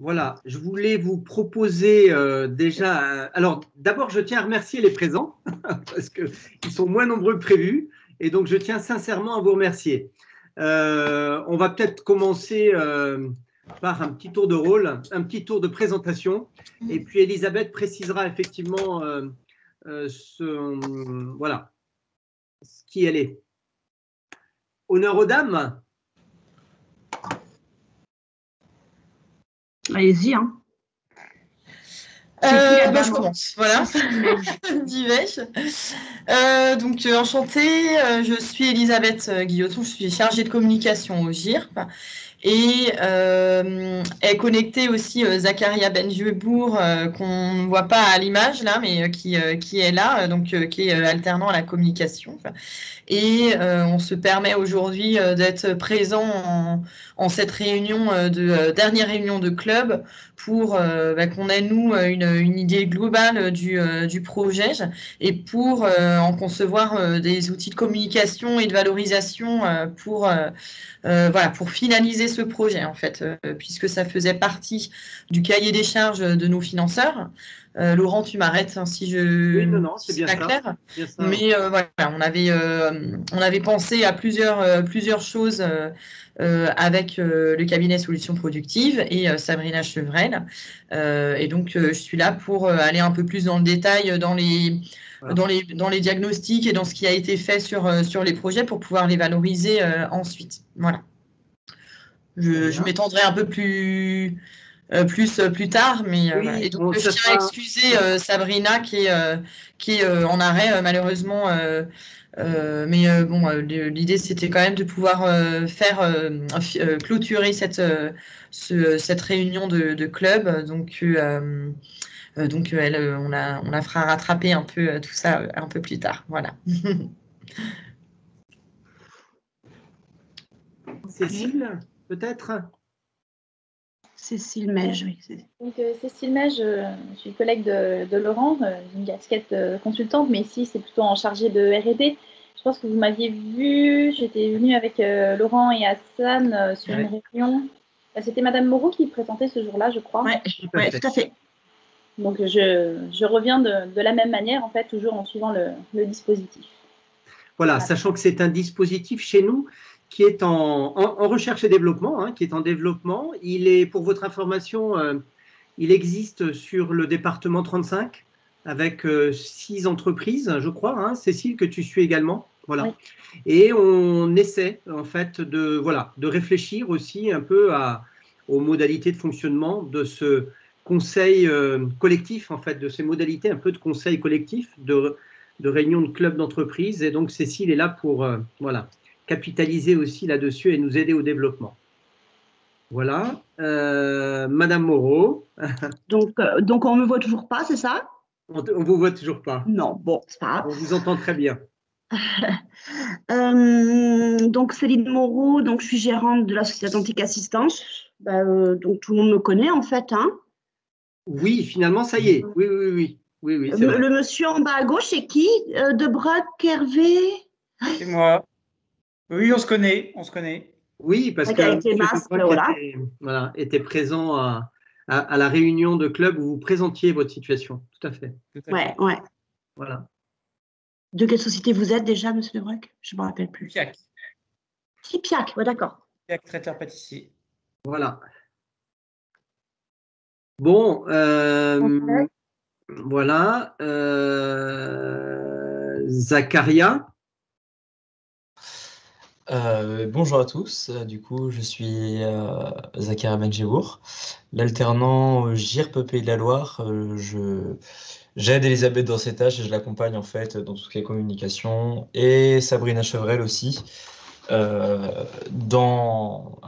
Voilà, je voulais vous proposer déjà. Alors, d'abord, je tiens à remercier les présents parce qu'ils sont moins nombreux que prévu. Et donc, je tiens sincèrement à vous remercier. On va peut-être commencer par un petit tour de rôle, un petit tour de présentation. Et puis, Elisabeth précisera effectivement voilà, qui elle est. Honneur aux dames. Allez-y, hein. Je commence, voilà. Donc, enchantée, je suis Elisabeth Guilloton, je suis chargée de communication au GIRP. Et est connecté aussi Zakaria Benjouebourg, qu'on ne voit pas à l'image là, mais qui est là, donc qui est alternant à la communication. Et on se permet aujourd'hui d'être présent en cette réunion dernière réunion de club pour qu'on ait nous une idée globale du projet et pour en concevoir des outils de communication et de valorisation pour finaliser ce projet en fait, puisque ça faisait partie du cahier des charges de nos financeurs. Laurent, tu m'arrêtes si je Oui, non, c'est bien pas ça. clair. Bien ça. Mais voilà, on avait pensé à plusieurs choses avec le cabinet Solutions Productives et Sabrina Chevrel. Et donc, je suis là pour aller un peu plus dans le détail dans les diagnostics et dans ce qui a été fait sur les projets pour pouvoir les valoriser ensuite. Voilà. Je m'étendrai un peu plus tard, mais oui, voilà. Et donc je tiens à excuser Sabrina qui est en arrêt malheureusement, mais bon, l'idée c'était quand même de pouvoir clôturer cette réunion de club, donc on la fera rattraper un peu tout ça un peu plus tard, voilà. Cécile, peut-être? Cécile Mège, oui. Donc, Cécile Mège, je suis collègue de Laurent, une casquette consultante, mais ici, c'est plutôt en chargé de R&D. Je pense que vous m'aviez vu, j'étais venue avec Laurent et Hassan sur une réunion. C'était Madame Moreau qui présentait ce jour-là, je crois. Oui, tout à fait. Donc, je reviens de la même manière, en fait, toujours en suivant le dispositif. Voilà, sachant que c'est un dispositif chez nous qui est en recherche et développement, hein, qui est en développement. Il est, pour votre information, il existe sur le département 35 avec 6 entreprises, je crois, hein, Cécile, que tu suis également. Voilà. Oui. Et on essaie, en fait, de réfléchir aussi un peu aux modalités de fonctionnement de ce conseil collectif, en fait, de ces modalités un peu de conseil collectif, de réunion de club d'entreprise. Et donc, Cécile est là pour capitaliser aussi là-dessus et nous aider au développement. Voilà. Madame Moreau. Donc, on ne me voit toujours pas, c'est ça? On ne vous voit toujours pas. Non, bon, c'est pas grave. On vous entend très bien. Donc, Céline Moreau, donc, je suis gérante de la société Atlantique Assistance. Donc, tout le monde me connaît, en fait. Hein. Oui, finalement, ça y est. Oui, c'est vrai. Le monsieur en bas à gauche, c'est qui? Debruck, Hervé? C'est moi. Oui, on se connaît. Oui, parce que avec les masques, était présent à la réunion de club où vous présentiez votre situation. Tout à fait. Ouais. Voilà. De quelle société vous êtes déjà, monsieur Debruck? Je ne me rappelle plus. Tipiac. Tipiac, ouais, d'accord. Tipiac, traiteur pâtissier. Voilà. Bon, voilà. Zakaria. Bonjour à tous, du coup je suis Zakaria Benjouebourg, l'alternant au GIRP Pays de la Loire. J'aide Elisabeth dans ses tâches et je l'accompagne en fait dans tout ce qui est communication, et Sabrina Chevrel aussi dans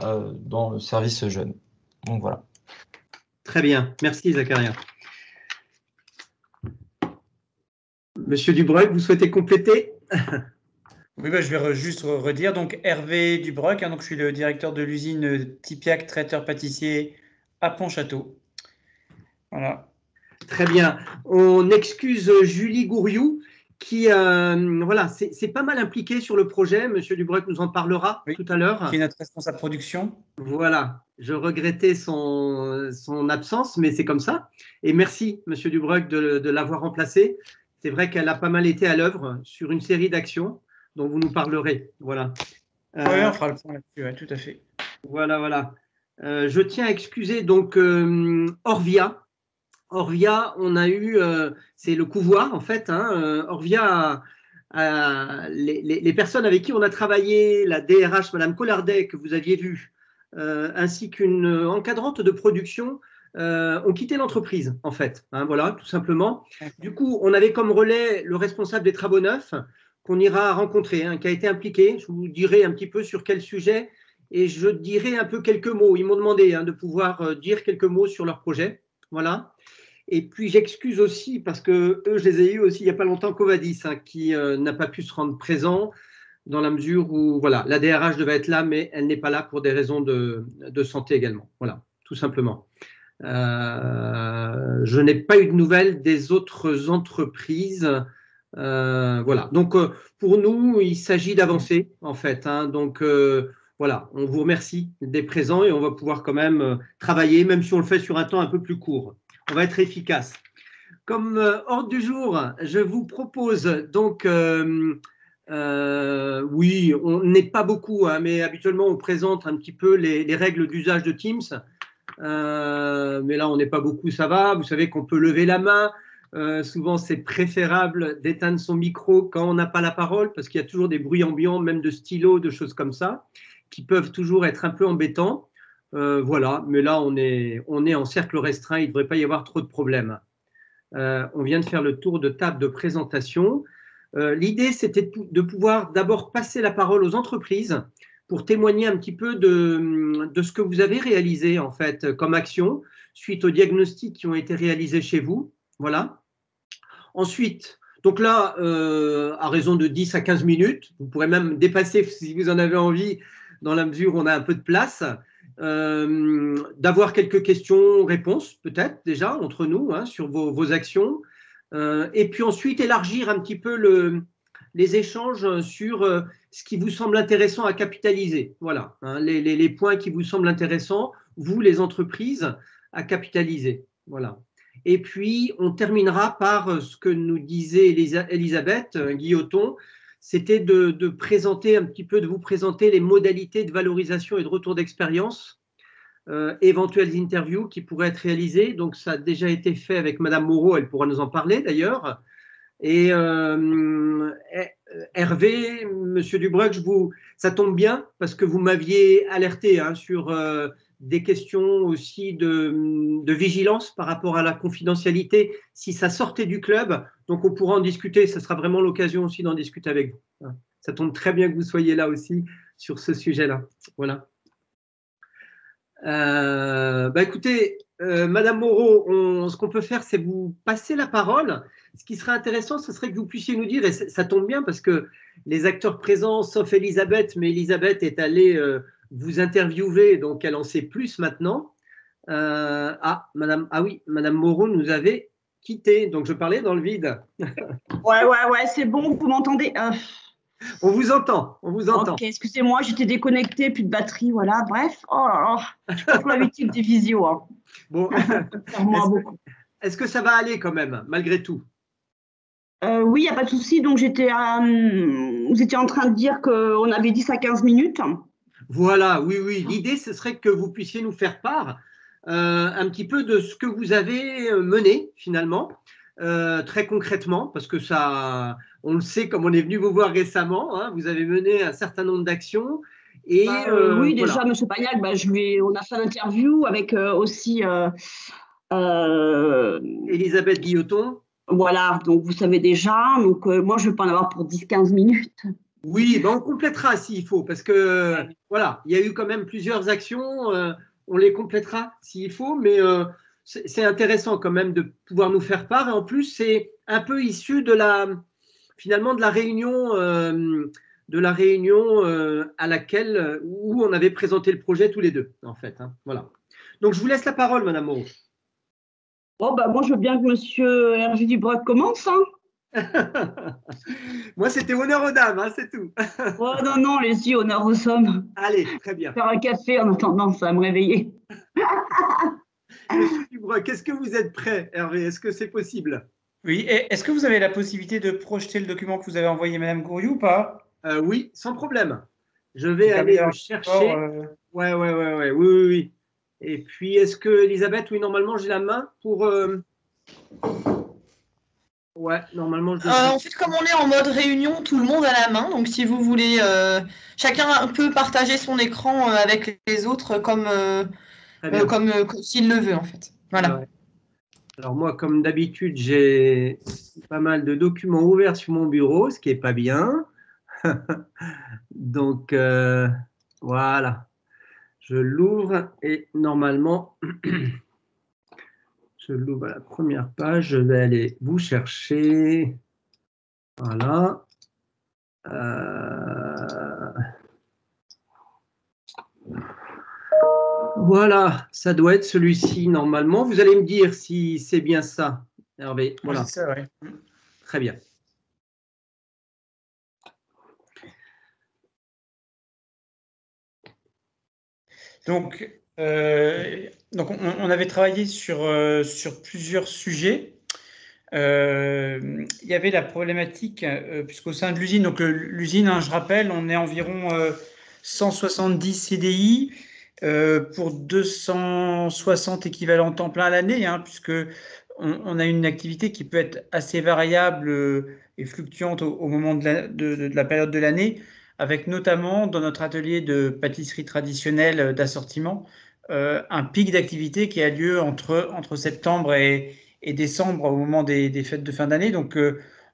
le service jeune. Donc voilà. Très bien, merci Zakaria. Monsieur Dubruck, vous souhaitez compléter? Oui, je vais juste redire. Donc, Hervé Dubruck, donc je suis le directeur de l'usine Tipiac traiteur pâtissier à Pontchâteau. Voilà. Très bien. On excuse Julie Gouriou qui voilà, c'est pas mal impliqué sur le projet. Monsieur Dubreuil nous en parlera tout à l'heure. Qui est notre responsable production. Voilà, je regrettais son absence, mais c'est comme ça. Et merci, Monsieur Dubreuil, de l'avoir remplacé. C'est vrai qu'elle a pas mal été à l'œuvre sur une série d'actions dont vous nous parlerez. Voilà. Oui, on fera le point là-dessus, ouais, tout à fait. Voilà, voilà. Je tiens à excuser donc Orvia. Orvia, on a eu, c'est le couvoir en fait. Orvia, les personnes avec qui on a travaillé, la DRH, Madame Collardet, que vous aviez vue, ainsi qu'une encadrante de production, ont quitté l'entreprise en fait. Voilà, tout simplement. Du coup, on avait comme relais le responsable des travaux neufs qu'on ira rencontrer, qui a été impliqué. Je vous dirai un petit peu sur quel sujet et je dirai un peu quelques mots. Ils m'ont demandé de pouvoir dire quelques mots sur leur projet. Voilà. Et puis j'excuse aussi parce que eux, je les ai eus aussi il n'y a pas longtemps, Covadis, qui n'a pas pu se rendre présent dans la mesure où voilà, la DRH devait être là, mais elle n'est pas là pour des raisons de santé également. Voilà, tout simplement. Je n'ai pas eu de nouvelles des autres entreprises. Voilà. Donc pour nous, il s'agit d'avancer en fait. Donc voilà, on vous remercie d'être présents et on va pouvoir quand même travailler, même si on le fait sur un temps un peu plus court. On va être efficace. Comme ordre du jour, je vous propose donc, oui, on n'est pas beaucoup, mais habituellement on présente un petit peu les règles d'usage de Teams. Mais là, on n'est pas beaucoup, ça va. Vous savez qu'on peut lever la main. Souvent, c'est préférable d'éteindre son micro quand on n'a pas la parole, parce qu'il y a toujours des bruits ambiants, même de stylos, de choses comme ça, qui peuvent toujours être un peu embêtants. Voilà, mais là, on est en cercle restreint, il ne devrait pas y avoir trop de problèmes. On vient de faire le tour de table de présentation. L'idée, c'était de pouvoir d'abord passer la parole aux entreprises pour témoigner un petit peu de ce que vous avez réalisé en fait comme action suite aux diagnostics qui ont été réalisés chez vous. Voilà. Ensuite, donc là, à raison de 10 à 15 minutes, vous pourrez même dépasser si vous en avez envie, dans la mesure où on a un peu de place, d'avoir quelques questions-réponses peut-être déjà entre nous sur vos actions, et puis ensuite élargir un petit peu les échanges sur ce qui vous semble intéressant à capitaliser. Voilà, les points qui vous semblent intéressants, vous les entreprises, à capitaliser. Voilà. Et puis, on terminera par ce que nous disait Elisabeth Guilloton, c'était de présenter un petit peu, de vous présenter les modalités de valorisation et de retour d'expérience, éventuelles interviews qui pourraient être réalisées. Donc, ça a déjà été fait avec Madame Moreau, elle pourra nous en parler d'ailleurs. Et Hervé, Monsieur Dubreuil, ça tombe bien parce que vous m'aviez alerté sur des questions aussi de vigilance par rapport à la confidentialité si ça sortait du club. Donc, on pourra en discuter. Ce sera vraiment l'occasion aussi d'en discuter avec vous. Ça tombe très bien que vous soyez là aussi sur ce sujet-là. Voilà. Écoutez, Madame Moreau, ce qu'on peut faire, c'est vous passer la parole. Ce qui serait intéressant, ce serait que vous puissiez nous dire, et ça tombe bien parce que les acteurs présents, sauf Elisabeth, mais Elisabeth est allée vous interviewer, donc elle en sait plus maintenant. Madame Moreau nous avait quitté, donc je parlais dans le vide. Ouais, c'est bon, vous m'entendez On vous entend, on vous entend. Ok, excusez-moi, j'étais déconnectée, plus de batterie, voilà, bref. Oh là là, je trouve l'habitude des visios. Bon, est-ce que ça va aller quand même, malgré tout? Oui, il n'y a pas de souci. Donc, vous étiez en train de dire qu'on avait 10 à 15 minutes. Voilà, oui. L'idée, ce serait que vous puissiez nous faire part un petit peu de ce que vous avez mené, finalement, très concrètement, parce que ça, on le sait, comme on est venu vous voir récemment, vous avez mené un certain nombre d'actions. Et, oui, déjà, voilà. M. Pagnac, on a fait l'interview avec aussi… Elisabeth Guilloton. Voilà, donc vous savez déjà. Donc, moi, je ne vais pas en avoir pour 10-15 minutes. Oui, on complétera s'il faut, parce que voilà, il y a eu quand même plusieurs actions, on les complétera s'il faut, mais c'est intéressant quand même de pouvoir nous faire part. Et en plus, c'est un peu issu finalement de la réunion, à laquelle où on avait présenté le projet tous les deux, en fait. Voilà. Donc, je vous laisse la parole, Madame Moreau. Bon, moi, je veux bien que Monsieur Hervé Dubreuil commence. Moi, c'était honneur aux dames, hein, c'est tout. Oh non, non, les yeux, honneur aux hommes. Allez, très bien. Faire un café en attendant, ça va me réveiller. Monsieur Dubreuil, est-ce que vous êtes prêt, Hervé? Est-ce que c'est possible? Oui, est-ce que vous avez la possibilité de projeter le document que vous avez envoyé Madame Gouriou ou pas? Oui, sans problème. Je vais aller le chercher. Ouais, oui, oui, oui. Et puis, est-ce que, Elisabeth, oui, normalement, j'ai la main pour… Ouais, normalement, je En fait, comme on est en mode réunion, tout le monde a la main. Donc, si vous voulez, chacun peut partager son écran avec les autres comme s'il le veut, en fait. Voilà. Ouais. Alors, moi, comme d'habitude, j'ai pas mal de documents ouverts sur mon bureau, ce qui n'est pas bien. Donc, voilà. Je l'ouvre et normalement, je l'ouvre à la première page. Je vais aller vous chercher. Voilà. Voilà, ça doit être celui-ci normalement. Vous allez me dire si c'est bien ça, Hervé. Voilà. C'est ça, oui. Très bien. Donc on avait travaillé sur plusieurs sujets. Il y avait la problématique, puisqu'au sein de l'usine, donc l'usine, hein, je rappelle, on est environ 170 CDI pour 260 équivalents temps plein à l'année, hein, puisque on a une activité qui peut être assez variable et fluctuante au moment de la période de l'année, avec notamment dans notre atelier de pâtisserie traditionnelle d'assortiment, un pic d'activité qui a lieu entre septembre et décembre au moment des fêtes de fin d'année. Donc,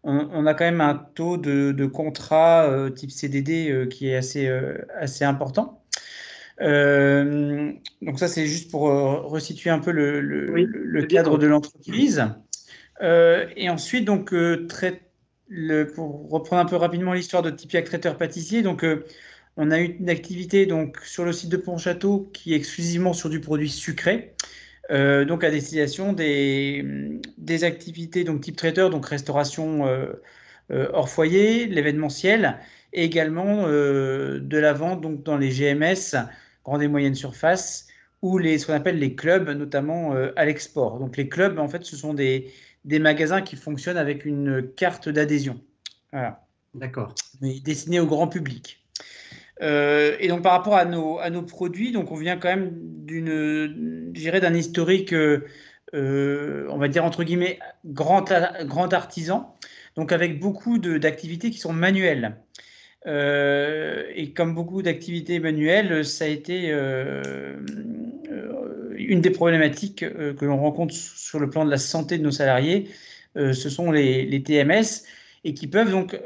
on a quand même un taux de contrat type CDD qui est assez important. Donc ça, c'est juste pour resituer un peu le cadre de l'entreprise. Et ensuite, donc, pour reprendre un peu rapidement l'histoire de Tipiac traiteur pâtissier, donc on a eu une activité donc, sur le site de Pontchâteau qui est exclusivement sur du produit sucré. Donc à destination des activités donc type traiteur, donc restauration hors foyer, l'événementiel, et également de la vente donc dans les GMS, grandes et moyennes surfaces, ou ce qu'on appelle les clubs, notamment à l'export. Donc les clubs, en fait, ce sont des magasins qui fonctionnent avec une carte d'adhésion. Voilà. D'accord. Mais destinée au grand public. Et donc par rapport à nos produits, donc on vient quand même d'un historique, on va dire entre guillemets, grand artisan, donc avec beaucoup d'activités qui sont manuelles. Et comme beaucoup d'activités manuelles, ça a été une des problématiques que l'on rencontre sur le plan de la santé de nos salariés. Ce sont les TMS et qui peuvent donc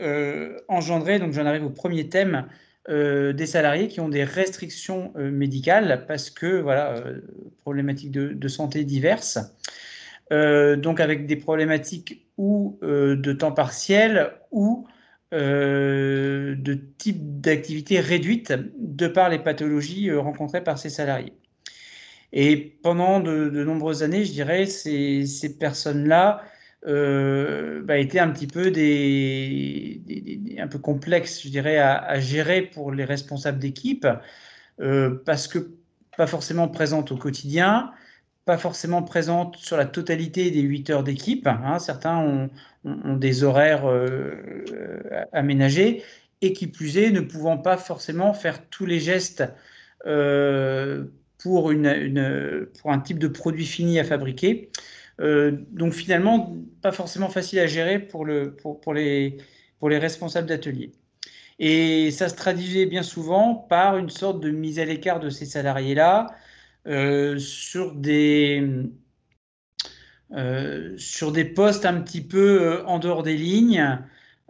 engendrer, donc j'en arrive au premier thème, des salariés qui ont des restrictions médicales parce que, voilà, problématiques de santé diverses. Donc avec des problématiques ou de temps partiel ou de type d'activité réduite de par les pathologies rencontrées par ces salariés. Et pendant de nombreuses années, je dirais, ces personnes-là étaient un petit peu un peu complexes, je dirais, à gérer pour les responsables d'équipe, parce que pas forcément présentes au quotidien, pas forcément présentes sur la totalité des 8 heures d'équipe. Hein. Certains ont des horaires aménagés et qui plus est, ne pouvant pas forcément faire tous les gestes pour un type de produit fini à fabriquer. Donc finalement, pas forcément facile à gérer pour les responsables d'atelier. Et ça se traduisait bien souvent par une sorte de mise à l'écart de ces salariés-là sur des postes un petit peu en dehors des lignes,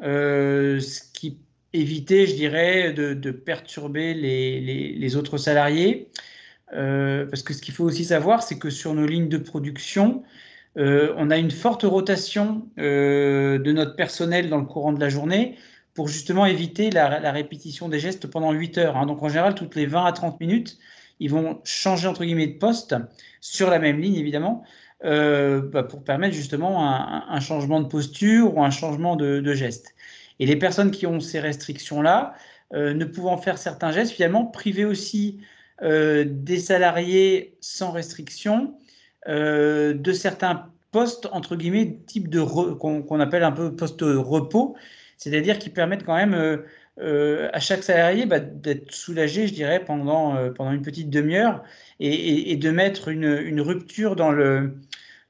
ce qui évitait, je dirais, de perturber les autres salariés. Parce que ce qu'il faut aussi savoir, c'est que sur nos lignes de production, on a une forte rotation de notre personnel dans le courant de la journée pour justement éviter la répétition des gestes pendant 8 heures. Hein. Donc en général, toutes les 20 à 30 minutes, ils vont changer entre guillemets de poste sur la même ligne évidemment pour permettre justement un changement de posture ou un changement de geste. Et les personnes qui ont ces restrictions-là, ne pouvant faire certains gestes, finalement, priver aussi des salariés sans restriction de certains postes, entre guillemets, type qu'on appelle un peu poste repos, c'est-à-dire qui permettent quand même à chaque salarié d'être soulagé, je dirais, pendant une petite demi-heure et de mettre une rupture dans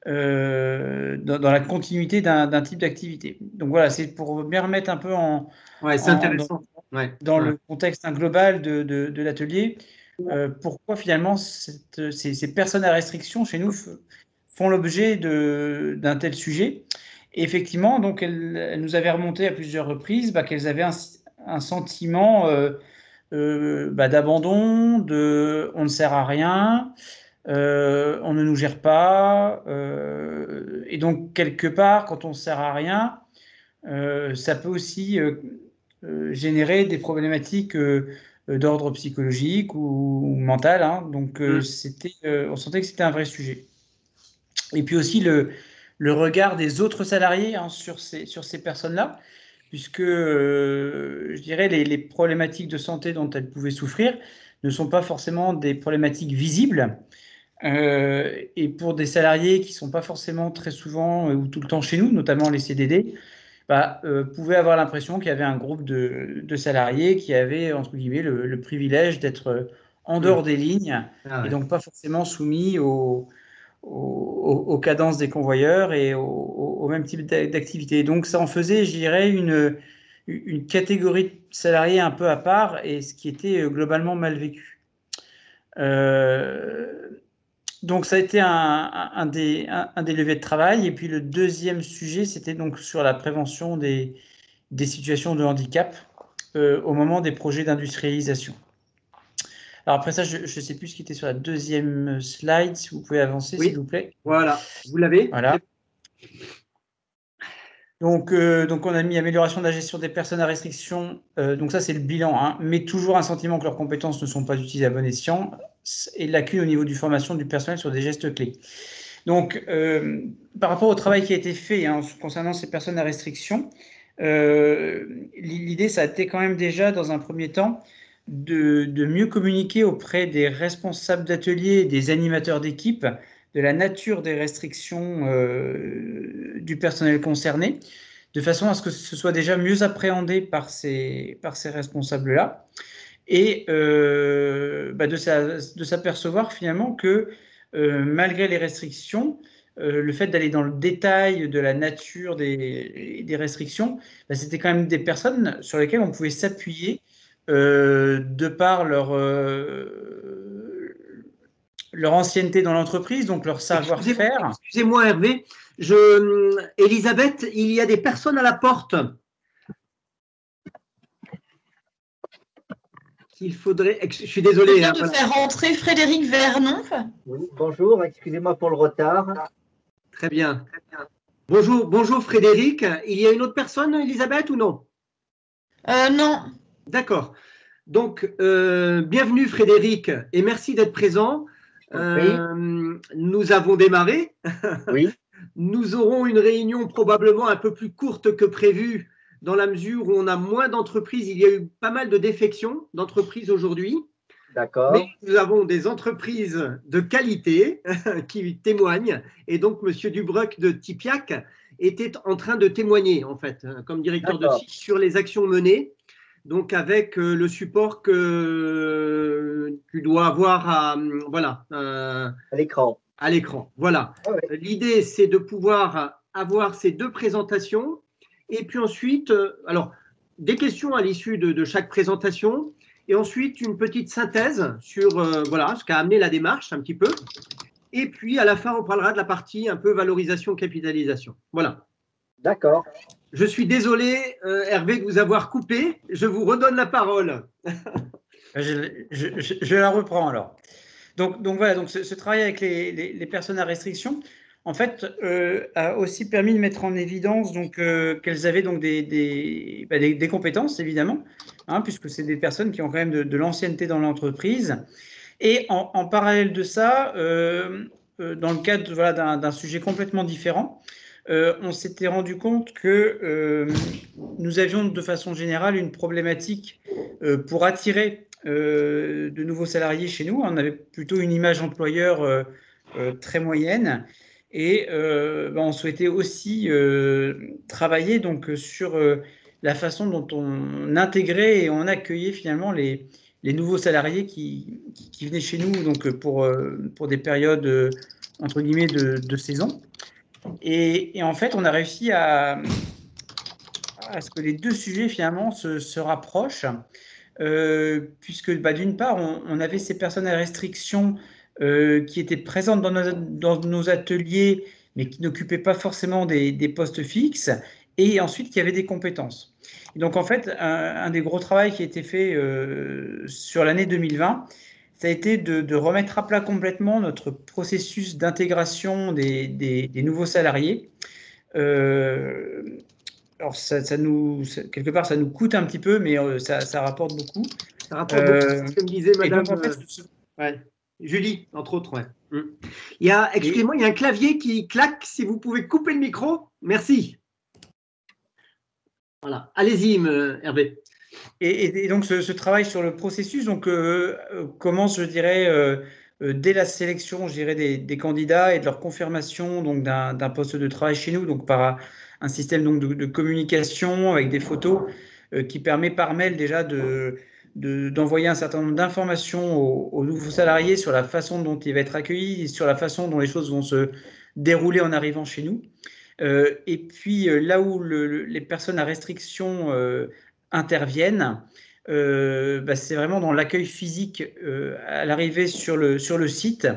la continuité d'un type d'activité. Donc voilà, c'est pour bien remettre un peu c'est intéressant. Dans le contexte global de l'atelier, pourquoi finalement ces personnes à restriction chez nous font l'objet d'un tel sujet. Et effectivement, donc elle nous avait remonté à plusieurs reprises qu'elles avaient un sentiment d'abandon, on ne sert à rien, on ne nous gère pas, et donc quelque part, quand on ne sert à rien, ça peut aussi générer des problématiques d'ordre psychologique ou mental, hein. Donc on sentait que c'était un vrai sujet. Et puis aussi le regard des autres salariés, hein, sur ces personnes-là, puisque je dirais les problématiques de santé dont elles pouvaient souffrir ne sont pas forcément des problématiques visibles. Et pour des salariés qui ne sont pas forcément très souvent ou tout le temps chez nous, notamment les CDD, pouvaient avoir l'impression qu'il y avait un groupe de salariés qui avaient, entre guillemets, le privilège d'être en dehors des lignes et donc pas forcément soumis aux cadences des convoyeurs et au même type d'activité. Donc ça en faisait, je dirais, une catégorie de salariés un peu à part et ce qui était globalement mal vécu. Donc ça a été un des leviers de travail. Et puis le deuxième sujet, c'était donc sur la prévention des situations de handicap au moment des projets d'industrialisation. Alors après ça, je ne sais plus ce qui était sur la deuxième slide, si vous pouvez avancer, s'il vous plaît. Voilà, vous l'avez. Voilà. Donc on a mis amélioration de la gestion des personnes à restriction. Donc ça, c'est le bilan, hein, mais toujours un sentiment que leurs compétences ne sont pas utilisées à bon escient et lacune au niveau du formation du personnel sur des gestes clés. Donc, par rapport au travail qui a été fait, hein, concernant ces personnes à restriction, l'idée, ça a été quand même déjà, dans un premier temps, de mieux communiquer auprès des responsables d'ateliers et des animateurs d'équipe de la nature des restrictions du personnel concerné, de façon à ce que ce soit déjà mieux appréhendé par ces responsables-là, et de s'apercevoir finalement que malgré les restrictions, le fait d'aller dans le détail de la nature des restrictions, c'était quand même des personnes sur lesquelles on pouvait s'appuyer de par leur ancienneté dans l'entreprise, donc leur savoir-faire. Excusez-moi Hervé, Elisabeth, il y a des personnes à la porte. Il faudrait. Je suis désolé. Je viens de faire rentrer Frédéric Vernon. Oui, bonjour, excusez-moi pour le retard. Très bien. Bonjour Frédéric. Il y a une autre personne, Elisabeth, ou non? Non. D'accord. Donc, bienvenue Frédéric et merci d'être présent. Nous avons démarré. Oui. Nous aurons une réunion probablement un peu plus courte que prévu, dans la mesure où on a moins d'entreprises. Il y a eu pas mal de défections d'entreprises aujourd'hui. D'accord. Mais nous avons des entreprises de qualité qui témoignent. Et donc, M. Dubruck de Tipiac était en train de témoigner, en fait, comme directeur de site, sur les actions menées. Donc, avec le support que tu dois avoir à l'écran. À l'écran, voilà. Ah ouais. L'idée, c'est de pouvoir avoir ces deux présentations. Et puis ensuite, alors, des questions à l'issue de chaque présentation. Et ensuite, une petite synthèse sur ce qu'a amené la démarche un petit peu. Et puis, à la fin, on parlera de la partie un peu valorisation, capitalisation. Voilà. D'accord. Je suis désolé, Hervé, de vous avoir coupé. Je vous redonne la parole. Je la reprends alors. Donc voilà, donc ce travail avec les personnes à restriction, en fait, a aussi permis de mettre en évidence qu'elles avaient donc des compétences, évidemment, hein, puisque c'est des personnes qui ont quand même de l'ancienneté dans l'entreprise. Et en parallèle de ça, dans le cadre voilà, d'un sujet complètement différent. On s'était rendu compte que nous avions de façon générale une problématique pour attirer de nouveaux salariés chez nous. On avait plutôt une image employeur très moyenne et on souhaitait aussi travailler donc, sur la façon dont on intégrait et on accueillait finalement les nouveaux salariés qui venaient chez nous donc, pour des périodes entre guillemets de saison. Et en fait, on a réussi à ce que les deux sujets finalement se rapprochent, puisque d'une part, on avait ces personnes à restriction qui étaient présentes dans nos ateliers, mais qui n'occupaient pas forcément des postes fixes, et ensuite qui avaient des compétences. Et donc en fait, un des gros travaux qui a été fait sur l'année 2020, ça a été de remettre à plat complètement notre processus d'intégration des nouveaux salariés. Alors, quelque part, ça nous coûte un petit peu, mais ça rapporte beaucoup. Ça rapporte beaucoup, c'est ce que me disait madame. Donc, en fait, ouais. Julie, entre autres. Ouais. Excusez-moi, il y a un clavier qui claque. Si vous pouvez couper le micro, merci. Voilà, allez-y, Hervé. Et donc, ce travail sur le processus commence, je dirais, dès la sélection, je dirais, des candidats et de leur confirmation donc d'un poste de travail chez nous, donc par un système donc de communication avec des photos qui permet par mail déjà d'envoyer un certain nombre d'informations aux nouveaux salariés sur la façon dont il va être accueilli et sur la façon dont les choses vont se dérouler en arrivant chez nous. Et puis là où les personnes à restriction interviennent, c'est vraiment dans l'accueil physique à l'arrivée sur le site,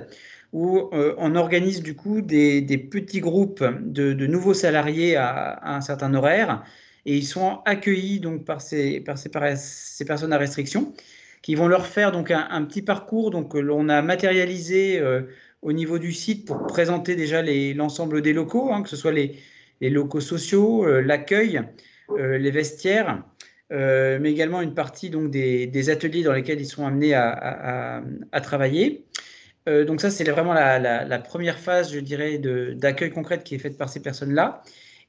où on organise du coup des petits groupes de nouveaux salariés à un certain horaire, et ils sont accueillis donc par ces personnes à restriction, qui vont leur faire donc un petit parcours donc l'on a matérialisé au niveau du site pour présenter déjà l'ensemble des locaux, que ce soit les locaux sociaux, l'accueil, les vestiaires, mais également une partie donc des ateliers dans lesquels ils sont amenés à travailler. Donc ça, c'est vraiment la première phase, je dirais, d'accueil concrète qui est faite par ces personnes-là.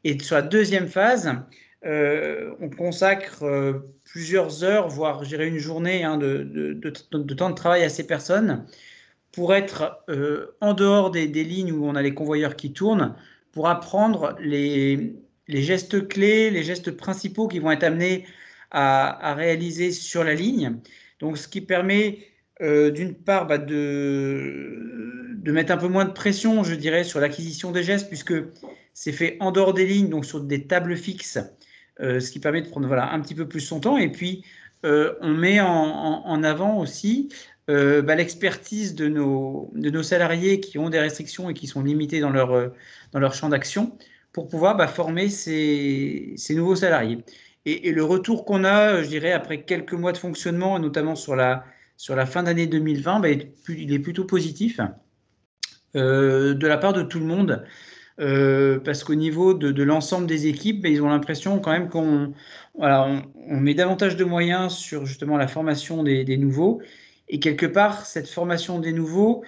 Et sur la deuxième phase, on consacre plusieurs heures, voire je dirais une journée de temps de travail à ces personnes pour être en dehors des lignes où on a les convoyeurs qui tournent, pour apprendre les gestes clés, les gestes principaux qui vont être amenés à réaliser sur la ligne. Donc, ce qui permet d'une part de mettre un peu moins de pression, je dirais, sur l'acquisition des gestes, puisque c'est fait en dehors des lignes, donc sur des tables fixes, ce qui permet de prendre un petit peu plus son temps. Et puis, on met en avant aussi l'expertise de nos salariés qui ont des restrictions et qui sont limités dans leur champ d'action, pour pouvoir former ces nouveaux salariés. Et le retour qu'on a, je dirais, après quelques mois de fonctionnement, notamment sur la fin d'année 2020, il est plutôt positif de la part de tout le monde, parce qu'au niveau de l'ensemble des équipes, ils ont l'impression quand même qu'on met davantage de moyens sur justement la formation des nouveaux. Et quelque part, cette formation des nouveaux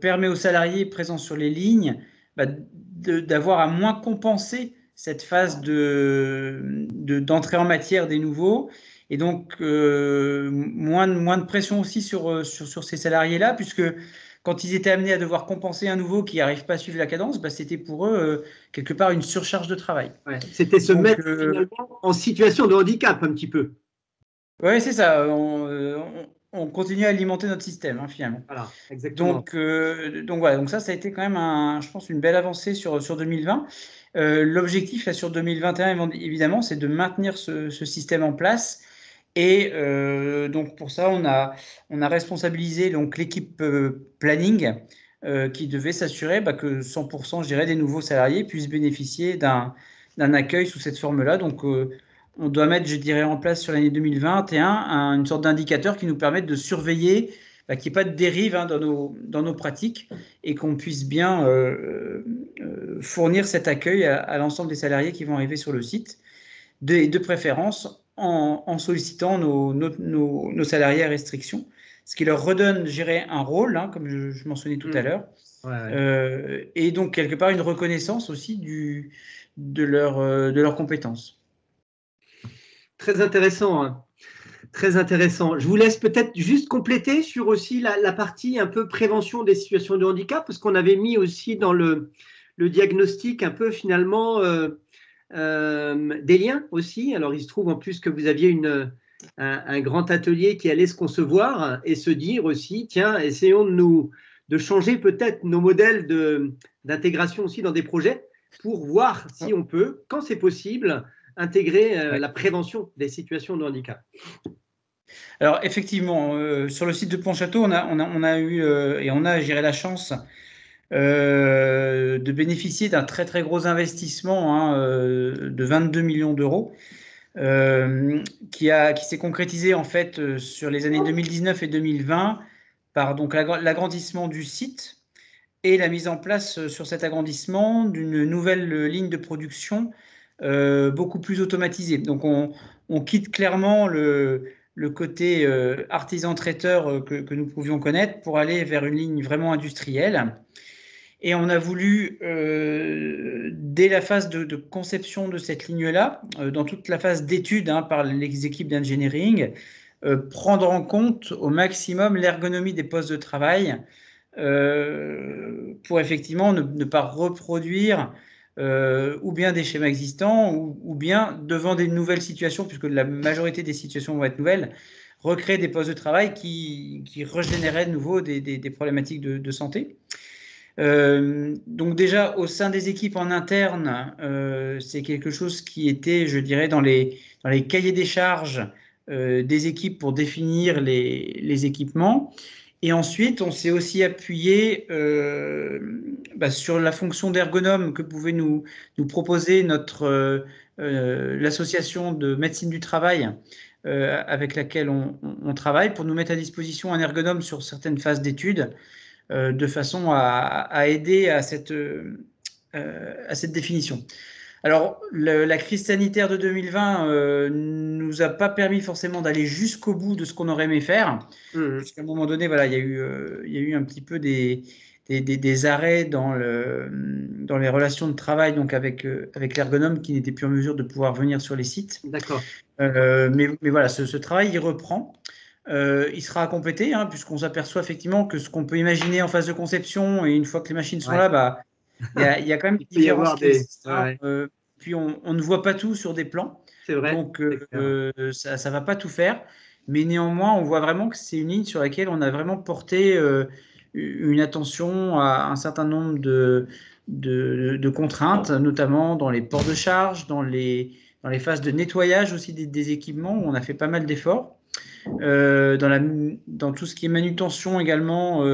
permet aux salariés présents sur les lignes d'avoir à moins compenser cette phase d'entrée en matière des nouveaux, et donc moins de pression aussi sur ces salariés-là, puisque quand ils étaient amenés à devoir compenser un nouveau qui n'arrive pas à suivre la cadence, c'était pour eux quelque part une surcharge de travail. Ouais, c'était se mettre finalement en situation de handicap un petit peu. Oui, c'est ça. On continue à alimenter notre système, finalement. Voilà, exactement. Donc ça a été quand même, je pense, une belle avancée sur 2020. L'objectif sur 2021, évidemment, c'est de maintenir ce système en place. Et donc pour ça, on a responsabilisé donc l'équipe planning qui devait s'assurer que 100%, je dirais, des nouveaux salariés puissent bénéficier d'un accueil sous cette forme-là. Donc on doit mettre, je dirais, en place sur l'année 2021 une sorte d'indicateur qui nous permette de surveiller qu'il n'y ait pas de dérive dans nos pratiques, et qu'on puisse bien fournir cet accueil à l'ensemble des salariés qui vont arriver sur le site, de préférence en sollicitant nos salariés à restriction, ce qui leur redonne, je dirais, un rôle, hein, comme je mentionnais tout à l'heure, et donc quelque part une reconnaissance aussi de leurs compétences. Très intéressant, hein. Très intéressant. Je vous laisse peut-être juste compléter sur aussi la partie un peu prévention des situations de handicap, parce qu'on avait mis aussi dans le diagnostic un peu finalement des liens aussi. Alors il se trouve en plus que vous aviez un grand atelier qui allait se concevoir et se dire aussi, tiens, essayons de changer peut-être nos modèles d'intégration aussi dans des projets pour voir si on peut, quand c'est possible, intégrer la prévention des situations de handicap. Alors effectivement, sur le site de Pontchâteau, on a eu et on a, je dirais, la chance de bénéficier d'un très très gros investissement, hein, de 22 millions d'euros qui s'est concrétisé en fait sur les années 2019 et 2020 par donc l'agrandissement du site et la mise en place sur cet agrandissement d'une nouvelle ligne de production beaucoup plus automatisée. Donc on quitte clairement le côté artisan-traiteur que nous pouvions connaître pour aller vers une ligne vraiment industrielle. Et on a voulu, dès la phase de conception de cette ligne-là, dans toute la phase d'étude, hein, par les équipes d'engineering, prendre en compte au maximum l'ergonomie des postes de travail pour effectivement ne pas reproduire ou bien des schémas existants ou bien devant des nouvelles situations, puisque la majorité des situations vont être nouvelles, recréer des postes de travail qui régénéraient de nouveau des problématiques de santé. Donc déjà au sein des équipes en interne, c'est quelque chose qui était, je dirais, dans les cahiers des charges des équipes pour définir les équipements. Et ensuite, on s'est aussi appuyé sur la fonction d'ergonome que pouvait nous proposer l'association de médecine du travail avec laquelle on travaille, pour nous mettre à disposition un ergonome sur certaines phases d'études, de façon à aider à cette définition. Alors, la crise sanitaire de 2020 nous a pas permis forcément d'aller jusqu'au bout de ce qu'on aurait aimé faire, puisqu'à un moment donné, voilà, il y a eu un petit peu des arrêts dans les relations de travail, donc avec l'ergonome, qui n'était plus en mesure de pouvoir venir sur les sites. D'accord. Mais voilà, ce travail, il reprend. Il sera complété, hein, puisqu'on s'aperçoit effectivement que ce qu'on peut imaginer en phase de conception, et une fois que les machines sont là, il y a quand même des différences qui existent. Puis on ne voit pas tout sur des plans. C'est vrai. Donc ça ne va pas tout faire. Mais néanmoins, on voit vraiment que c'est une ligne sur laquelle on a vraiment porté une attention à un certain nombre de contraintes, notamment dans les ports de charge, dans les phases de nettoyage aussi des équipements, où on a fait pas mal d'efforts. Dans tout ce qui est manutention également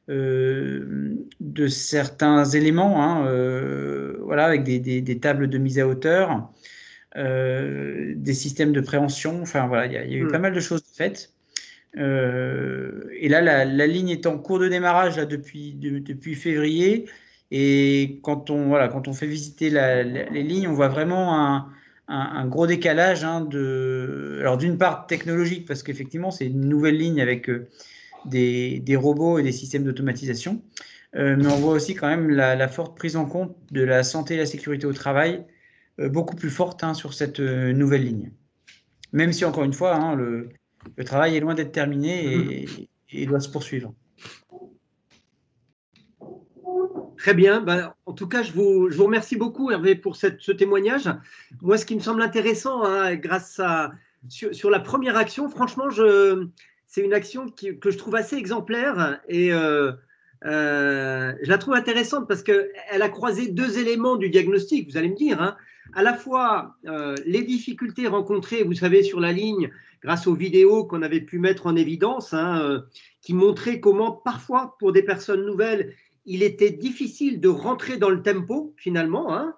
de certains éléments, hein, voilà, avec des tables de mise à hauteur, des systèmes de préhension. Enfin voilà, il y a eu pas mal de choses faites. Et là, la ligne est en cours de démarrage là, depuis février. Et quand on fait visiter les lignes, on voit vraiment un gros décalage, hein, alors d'une part technologique, parce qu'effectivement c'est une nouvelle ligne avec des robots et des systèmes d'automatisation, mais on voit aussi quand même la forte prise en compte de la santé et la sécurité au travail, beaucoup plus forte, hein, sur cette nouvelle ligne. Même si, encore une fois, hein, le travail est loin d'être terminé et doit se poursuivre. Très bien. En tout cas, je vous remercie beaucoup, Hervé, pour ce témoignage. Moi, ce qui me semble intéressant, hein, sur la première action, franchement, c'est une action que je trouve assez exemplaire et je la trouve intéressante parce qu'elle a croisé deux éléments du diagnostic, vous allez me dire, hein. À la fois les difficultés rencontrées, vous savez, sur la ligne, grâce aux vidéos qu'on avait pu mettre en évidence, hein, qui montraient comment parfois, pour des personnes nouvelles, il était difficile de rentrer dans le tempo, finalement, hein.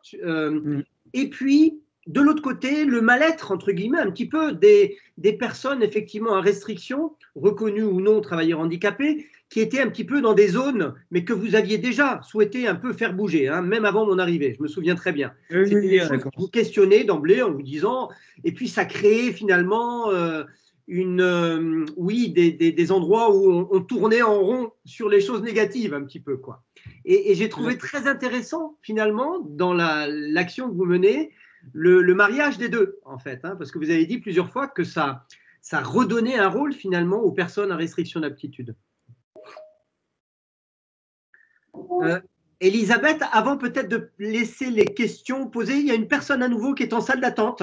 Et puis, de l'autre côté, le mal-être, entre guillemets, un petit peu des personnes, effectivement, à restriction, reconnues ou non travailleurs handicapés, qui étaient un petit peu dans des zones, mais que vous aviez déjà souhaité un peu faire bouger, hein, même avant mon arrivée, je me souviens très bien. C'était des choses que vous questionnez d'emblée en vous disant, et puis ça créait finalement oui, des endroits où on tournait en rond sur les choses négatives un petit peu, quoi. Et j'ai trouvé très intéressant, finalement, dans l'action que vous menez, le mariage des deux, en fait, hein, parce que vous avez dit plusieurs fois que ça redonnait un rôle, finalement, aux personnes à restriction d'aptitude. Elisabeth, avant peut-être de laisser les questions posées, il y a une personne à nouveau qui est en salle d'attente.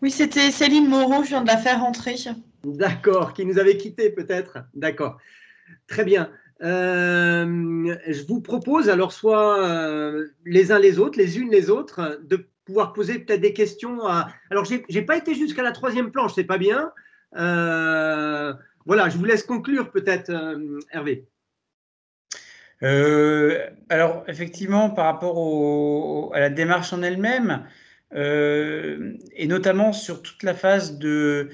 Oui, c'était Céline Moreau, je viens de la faire rentrer. D'accord, qui nous avait quittés peut-être. D'accord, très bien. Je vous propose alors soit les uns les autres, les unes les autres, de pouvoir poser peut-être des questions. Alors, je n'ai pas été jusqu'à la 3e planche, c'est pas bien. Voilà, je vous laisse conclure peut-être, Hervé. Alors, effectivement, par rapport à la démarche en elle-même, et notamment sur toute la phase de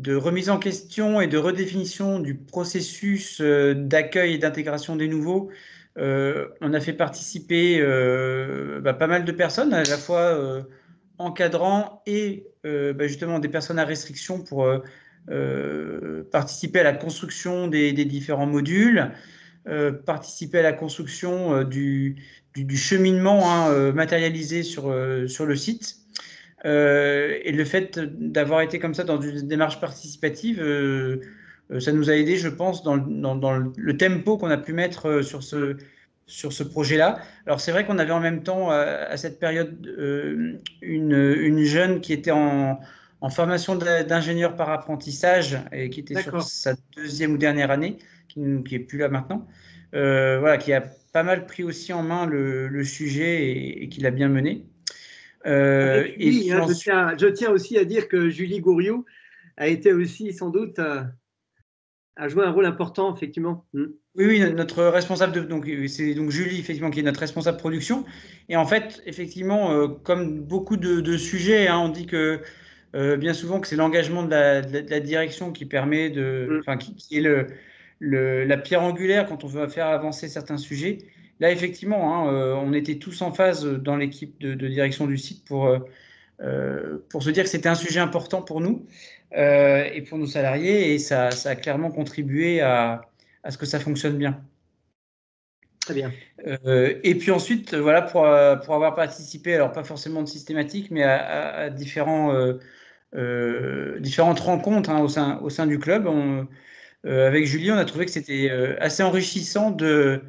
remise en question et de redéfinition du processus d'accueil et d'intégration des nouveaux, on a fait participer pas mal de personnes, à la fois encadrants et justement des personnes à restriction pour participer à la construction des différents modules. Participer à la construction du cheminement matérialisé sur le site. Et le fait d'avoir été comme ça dans une démarche participative, ça nous a aidé, je pense, dans le tempo qu'on a pu mettre sur ce projet-là. Alors c'est vrai qu'on avait en même temps, à cette période, une jeune qui était en formation d'ingénieur par apprentissage et qui était sur sa 2e ou dernière année, qui n'est plus là maintenant, voilà, qui a pas mal pris aussi en main le sujet et qui l'a bien mené. Oui, hein, je tiens aussi à dire que Julie Gouriou a été aussi sans doute a joué un rôle important, effectivement. Oui, notre responsable c'est donc Julie, effectivement, qui est notre responsable production. Et en fait, effectivement, comme beaucoup de sujets, hein, on dit que bien souvent que c'est l'engagement de la direction qui permet qui est la pierre angulaire quand on veut faire avancer certains sujets. Là, effectivement, hein, on était tous en phase dans l'équipe de direction du site pour se dire que c'était un sujet important pour nous et pour nos salariés, et ça a clairement contribué à ce que ça fonctionne bien. Très bien. Et puis ensuite, voilà, pour avoir participé, alors pas forcément de systématique, mais à différentes rencontres au sein du club. Avec Julie, on a trouvé que c'était assez enrichissant de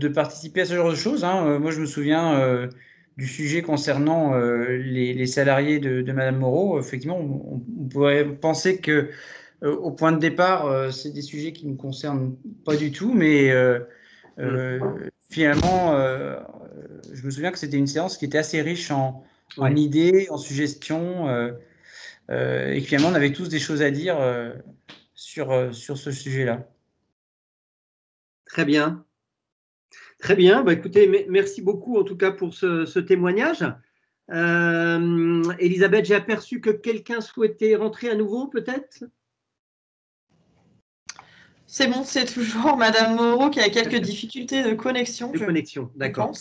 participer à ce genre de choses. Moi, je me souviens du sujet concernant les salariés de Madame Moreau. Effectivement, on pourrait penser que au point de départ, c'est des sujets qui ne nous concernent pas du tout, mais finalement, je me souviens que c'était une séance qui était assez riche en idées, en suggestions, et finalement, on avait tous des choses à dire sur ce sujet-là. Très bien. Très bien. Bah, écoutez, merci beaucoup en tout cas pour ce témoignage. Elisabeth, j'ai aperçu que quelqu'un souhaitait rentrer à nouveau, peut-être? C'est bon, c'est toujours Madame Moreau qui a quelques difficultés de connexion. D'accord.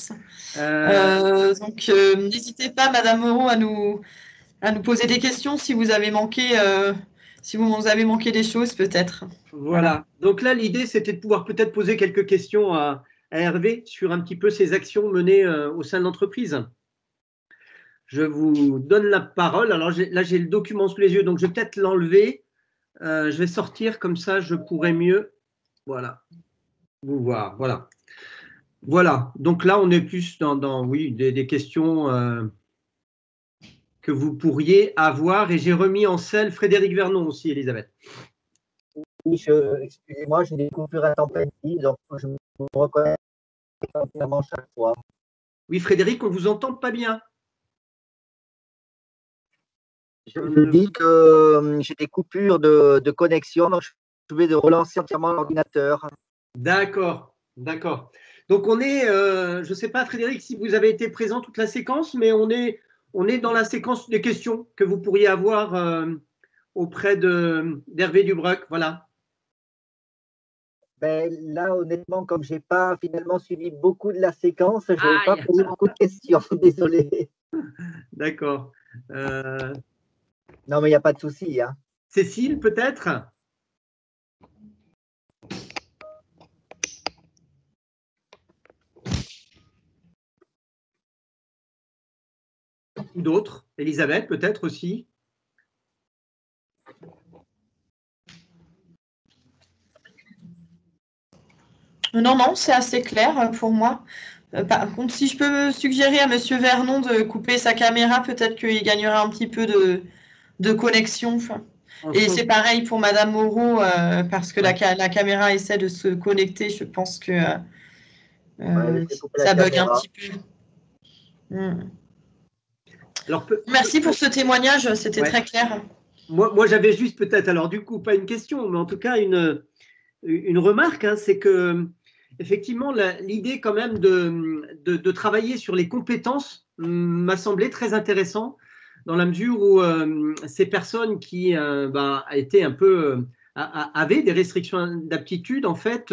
Donc, n'hésitez pas, Madame Moreau, à nous poser des questions si vous avez manqué, des choses, peut-être. Voilà. Donc là, l'idée, c'était de pouvoir peut-être poser quelques questions à Hervé sur un petit peu ses actions menées au sein de l'entreprise. Je vous donne la parole. Alors là, j'ai le document sous les yeux, donc je vais peut-être l'enlever. Je vais sortir, comme ça, je pourrai mieux, voilà, vous voir. Voilà. Voilà. Donc là, on est plus dans oui, des questions que vous pourriez avoir. Et j'ai remis en selle Frédéric Vernon aussi, Elisabeth. Oui, excusez-moi, j'ai des coupures intempestives, donc je me reconnais entièrement chaque fois. Oui, Frédéric, on ne vous entend pas bien. Je dis que j'ai des coupures de connexion, donc je vais relancer entièrement l'ordinateur. D'accord, d'accord. Donc on est, je ne sais pas Frédéric si vous avez été présent toute la séquence, mais on est dans la séquence des questions que vous pourriez avoir auprès d'Hervé Dubruck, voilà. Ben, là, honnêtement, comme je n'ai pas finalement suivi beaucoup de la séquence, je n'ai pas posé beaucoup de questions, désolé. D'accord. Non, mais il n'y a pas de souci. Hein. Cécile, peut-être? Ou d'autres? Elisabeth, peut-être aussi? Non, non, c'est assez clair pour moi. Par contre, si je peux suggérer à Monsieur Vernon de couper sa caméra, peut-être qu'il gagnera un petit peu de connexion. Et c'est pareil pour Madame Moreau, parce que la caméra essaie de se connecter. Je pense que ça bug un petit peu. Alors, merci pour ce témoignage, c'était très clair. Moi j'avais juste peut-être, alors du coup, pas une question, mais en tout cas une remarque, hein, c'est que effectivement, l'idée quand même de travailler sur les compétences m'a semblé très intéressant dans la mesure où ces personnes qui étaient un peu, avaient des restrictions d'aptitude, en fait,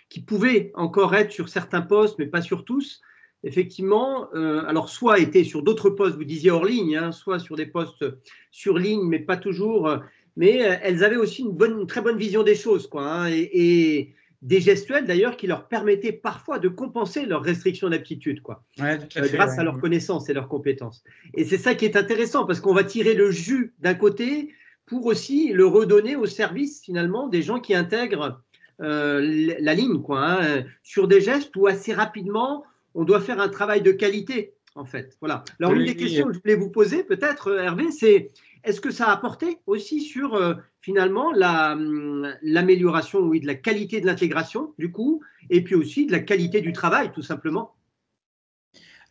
qui pouvaient encore être sur certains postes, mais pas sur tous, effectivement, alors soit étaient sur d'autres postes, vous disiez hors ligne, hein, soit sur des postes sur ligne, mais pas toujours, mais elles avaient aussi une très bonne vision des choses, quoi, hein, et des gestuels d'ailleurs qui leur permettaient parfois de compenser leurs restrictions d'aptitude, quoi, grâce à leurs connaissances et leurs compétences. Et c'est ça qui est intéressant parce qu'on va tirer le jus d'un côté pour aussi le redonner au service finalement des gens qui intègrent la ligne, quoi, hein, sur des gestes où assez rapidement on doit faire un travail de qualité, en fait. Voilà. Alors, une des questions que je voulais vous poser, peut-être, Hervé, c'est est-ce que ça a apporté aussi sur, finalement, l'amélioration, oui, de la qualité de l'intégration, du coup, et puis aussi de la qualité du travail, tout simplement?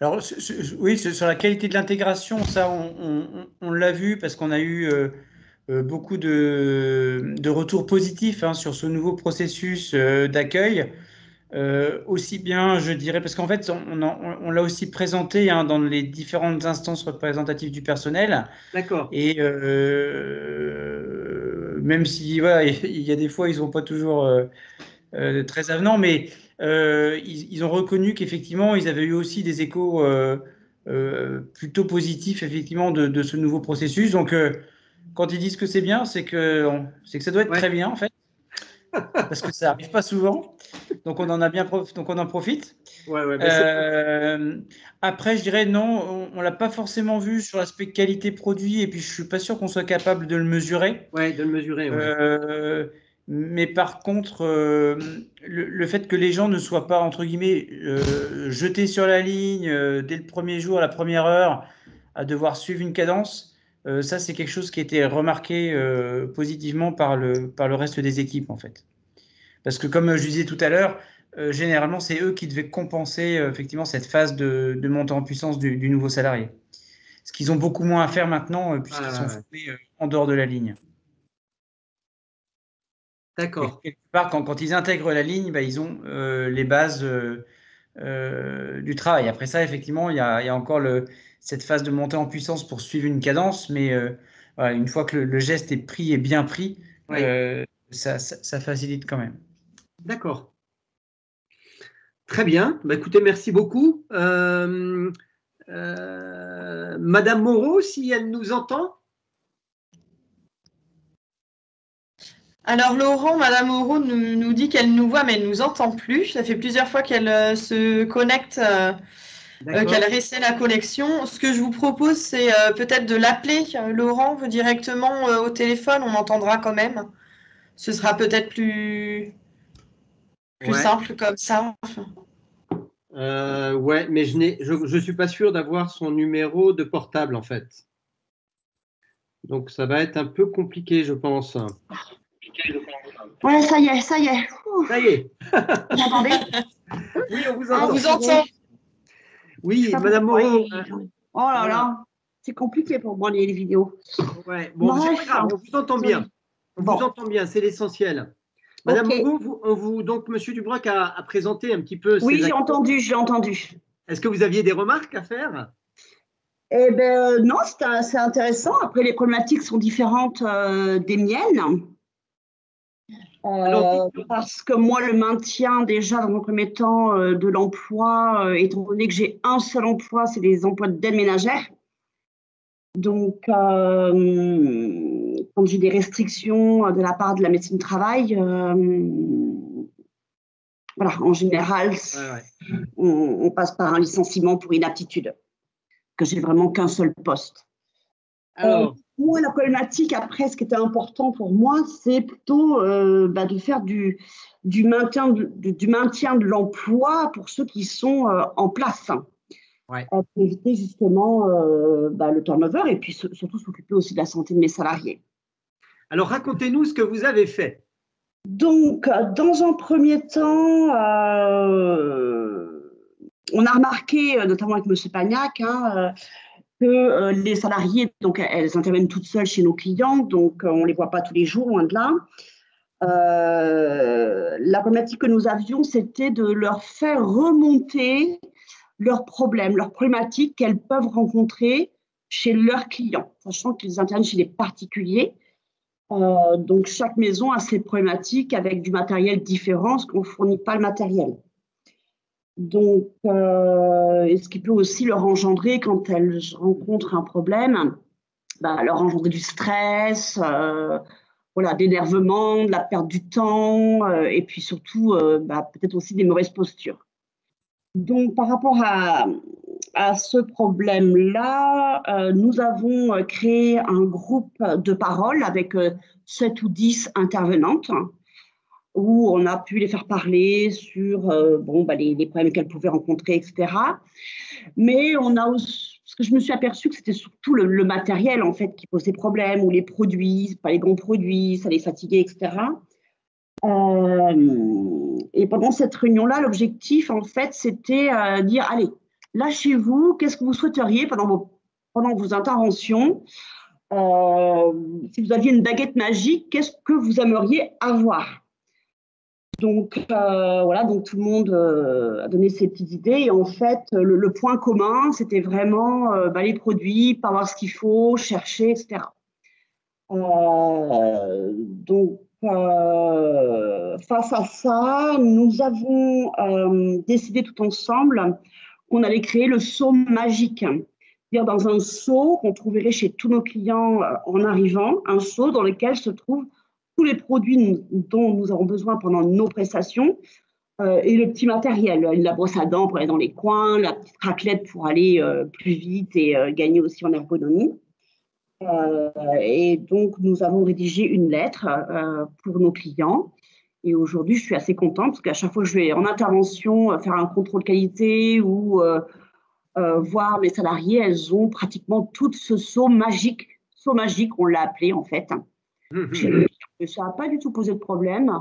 Alors, oui, sur la qualité de l'intégration, ça, on l'a vu parce qu'on a eu beaucoup de retours positifs hein, sur ce nouveau processus d'accueil. Aussi bien, je dirais, parce qu'en fait, on l'a aussi présenté hein, dans les différentes instances représentatives du personnel. D'accord. Et même si, voilà, il y a des fois, ils ne sont pas toujours très avenants, mais ils ont reconnu qu'effectivement, ils avaient eu aussi des échos plutôt positifs, effectivement, de ce nouveau processus. Donc, quand ils disent que c'est bien, c'est que ça doit être très bien, en fait, parce que ça n'arrive pas souvent. Donc on en profite. Après, je dirais non, on l'a pas forcément vu sur l'aspect qualité produit, et puis je suis pas sûr qu'on soit capable de le mesurer. Ouais, de le mesurer. Ouais. Mais par contre, le fait que les gens ne soient pas entre guillemets jetés sur la ligne dès le premier jour, à la première heure, à devoir suivre une cadence, ça c'est quelque chose qui a été remarqué positivement par le reste des équipes en fait. Parce que comme je disais tout à l'heure, généralement, c'est eux qui devaient compenser effectivement cette phase de montée en puissance du nouveau salarié. Ce qu'ils ont beaucoup moins à faire maintenant, puisqu'ils sont formés en dehors de la ligne. D'accord. Et quelque part, quand ils intègrent la ligne, bah, ils ont les bases du travail. Après ça, effectivement, il y a encore cette phase de montée en puissance pour suivre une cadence, mais voilà, une fois que le geste est pris et bien pris, ça facilite quand même. D'accord. Très bien. Bah, écoutez, merci beaucoup. Madame Moreau, si elle nous entend? Alors Laurent, Madame Moreau nous dit qu'elle nous voit, mais elle ne nous entend plus. Ça fait plusieurs fois qu'elle se connecte, qu'elle réessaie la connexion. Ce que je vous propose, c'est peut-être de l'appeler, Laurent, directement au téléphone. On entendra quand même. Ce sera peut-être plus simple comme ça. Ouais, mais je suis pas sûr d'avoir son numéro de portable en fait. Donc ça va être un peu compliqué, je pense. Ouais, ça y est, ça y est. Ça y est. Vous m'entendez? Oui, on vous entend. On vous entend. Oui, Madame Moreau. Oh là là, c'est compliqué pour moi les vidéos. Ouais, bon, c'est pas grave, on vous entend bien. On vous entend bien, c'est l'essentiel. Madame Moreau, donc Monsieur Dubroc a présenté un petit peu. Oui, j'ai entendu, j'ai entendu. Est-ce que vous aviez des remarques à faire? Eh bien, non, c'est intéressant. Après, les problématiques sont différentes des miennes. Parce que moi, le maintien déjà dans un premier temps de l'emploi, étant donné que j'ai un seul emploi, c'est des emplois d'aide ménagère. Donc, quand j'ai des restrictions de la part de la médecine du travail, voilà, en général, on passe par un licenciement pour inaptitude, que j'ai vraiment qu'un seul poste. Alors, moi, la problématique, après, ce qui était important pour moi, c'est plutôt de faire du maintien de l'emploi pour ceux qui sont en place. Ouais. Pour éviter justement le turnover et puis surtout s'occuper aussi de la santé de mes salariés. Alors, racontez-nous ce que vous avez fait. Donc, dans un premier temps, on a remarqué, notamment avec M. Pagnac, que les salariés, donc elles interviennent toutes seules chez nos clients, donc on ne les voit pas tous les jours, loin de là. La problématique que nous avions, c'était de leur faire remonter leurs problèmes, leurs problématiques qu'elles peuvent rencontrer chez leurs clients, sachant qu'ils interviennent chez les particuliers. Donc, chaque maison a ses problématiques avec du matériel différent, parce qu'on ne fournit pas le matériel. Donc, ce qui peut aussi leur engendrer, quand elles rencontrent un problème, leur engendrer du stress, d'énervement, de la perte du temps, et puis surtout, peut-être aussi des mauvaises postures. Donc, par rapport à ce problème-là, nous avons créé un groupe de parole avec 7 ou 10 intervenantes où on a pu les faire parler sur les problèmes qu'elles pouvaient rencontrer, etc. Mais on a aussi, parce que je me suis aperçue que c'était surtout le matériel en fait qui posait problème, ou les produits, pas les bons produits, ça les fatiguait, etc. Et pendant cette réunion-là, l'objectif, en fait, c'était dire, allez, lâchez-vous, qu'est-ce que vous souhaiteriez pendant vos interventions, si vous aviez une baguette magique, qu'est-ce que vous aimeriez avoir? Donc, donc tout le monde a donné ses petites idées. Et en fait, le point commun, c'était vraiment les produits, pas voir ce qu'il faut, chercher, etc. Donc, face à ça, nous avons décidé tout ensemble qu'on allait créer le seau magique. C'est-à-dire dans un seau qu'on trouverait chez tous nos clients en arrivant, un seau dans lequel se trouvent tous les produits dont nous avons besoin pendant nos prestations et le petit matériel, la brosse à dents pour aller dans les coins, la petite raclette pour aller plus vite et gagner aussi en ergonomie. Et donc, nous avons rédigé une lettre pour nos clients. Et aujourd'hui, je suis assez contente parce qu'à chaque fois que je vais en intervention faire un contrôle qualité ou voir mes salariés, elles ont pratiquement tout ce seau magique. Seau magique, on l'a appelé en fait. Ça n'a pas du tout posé de problème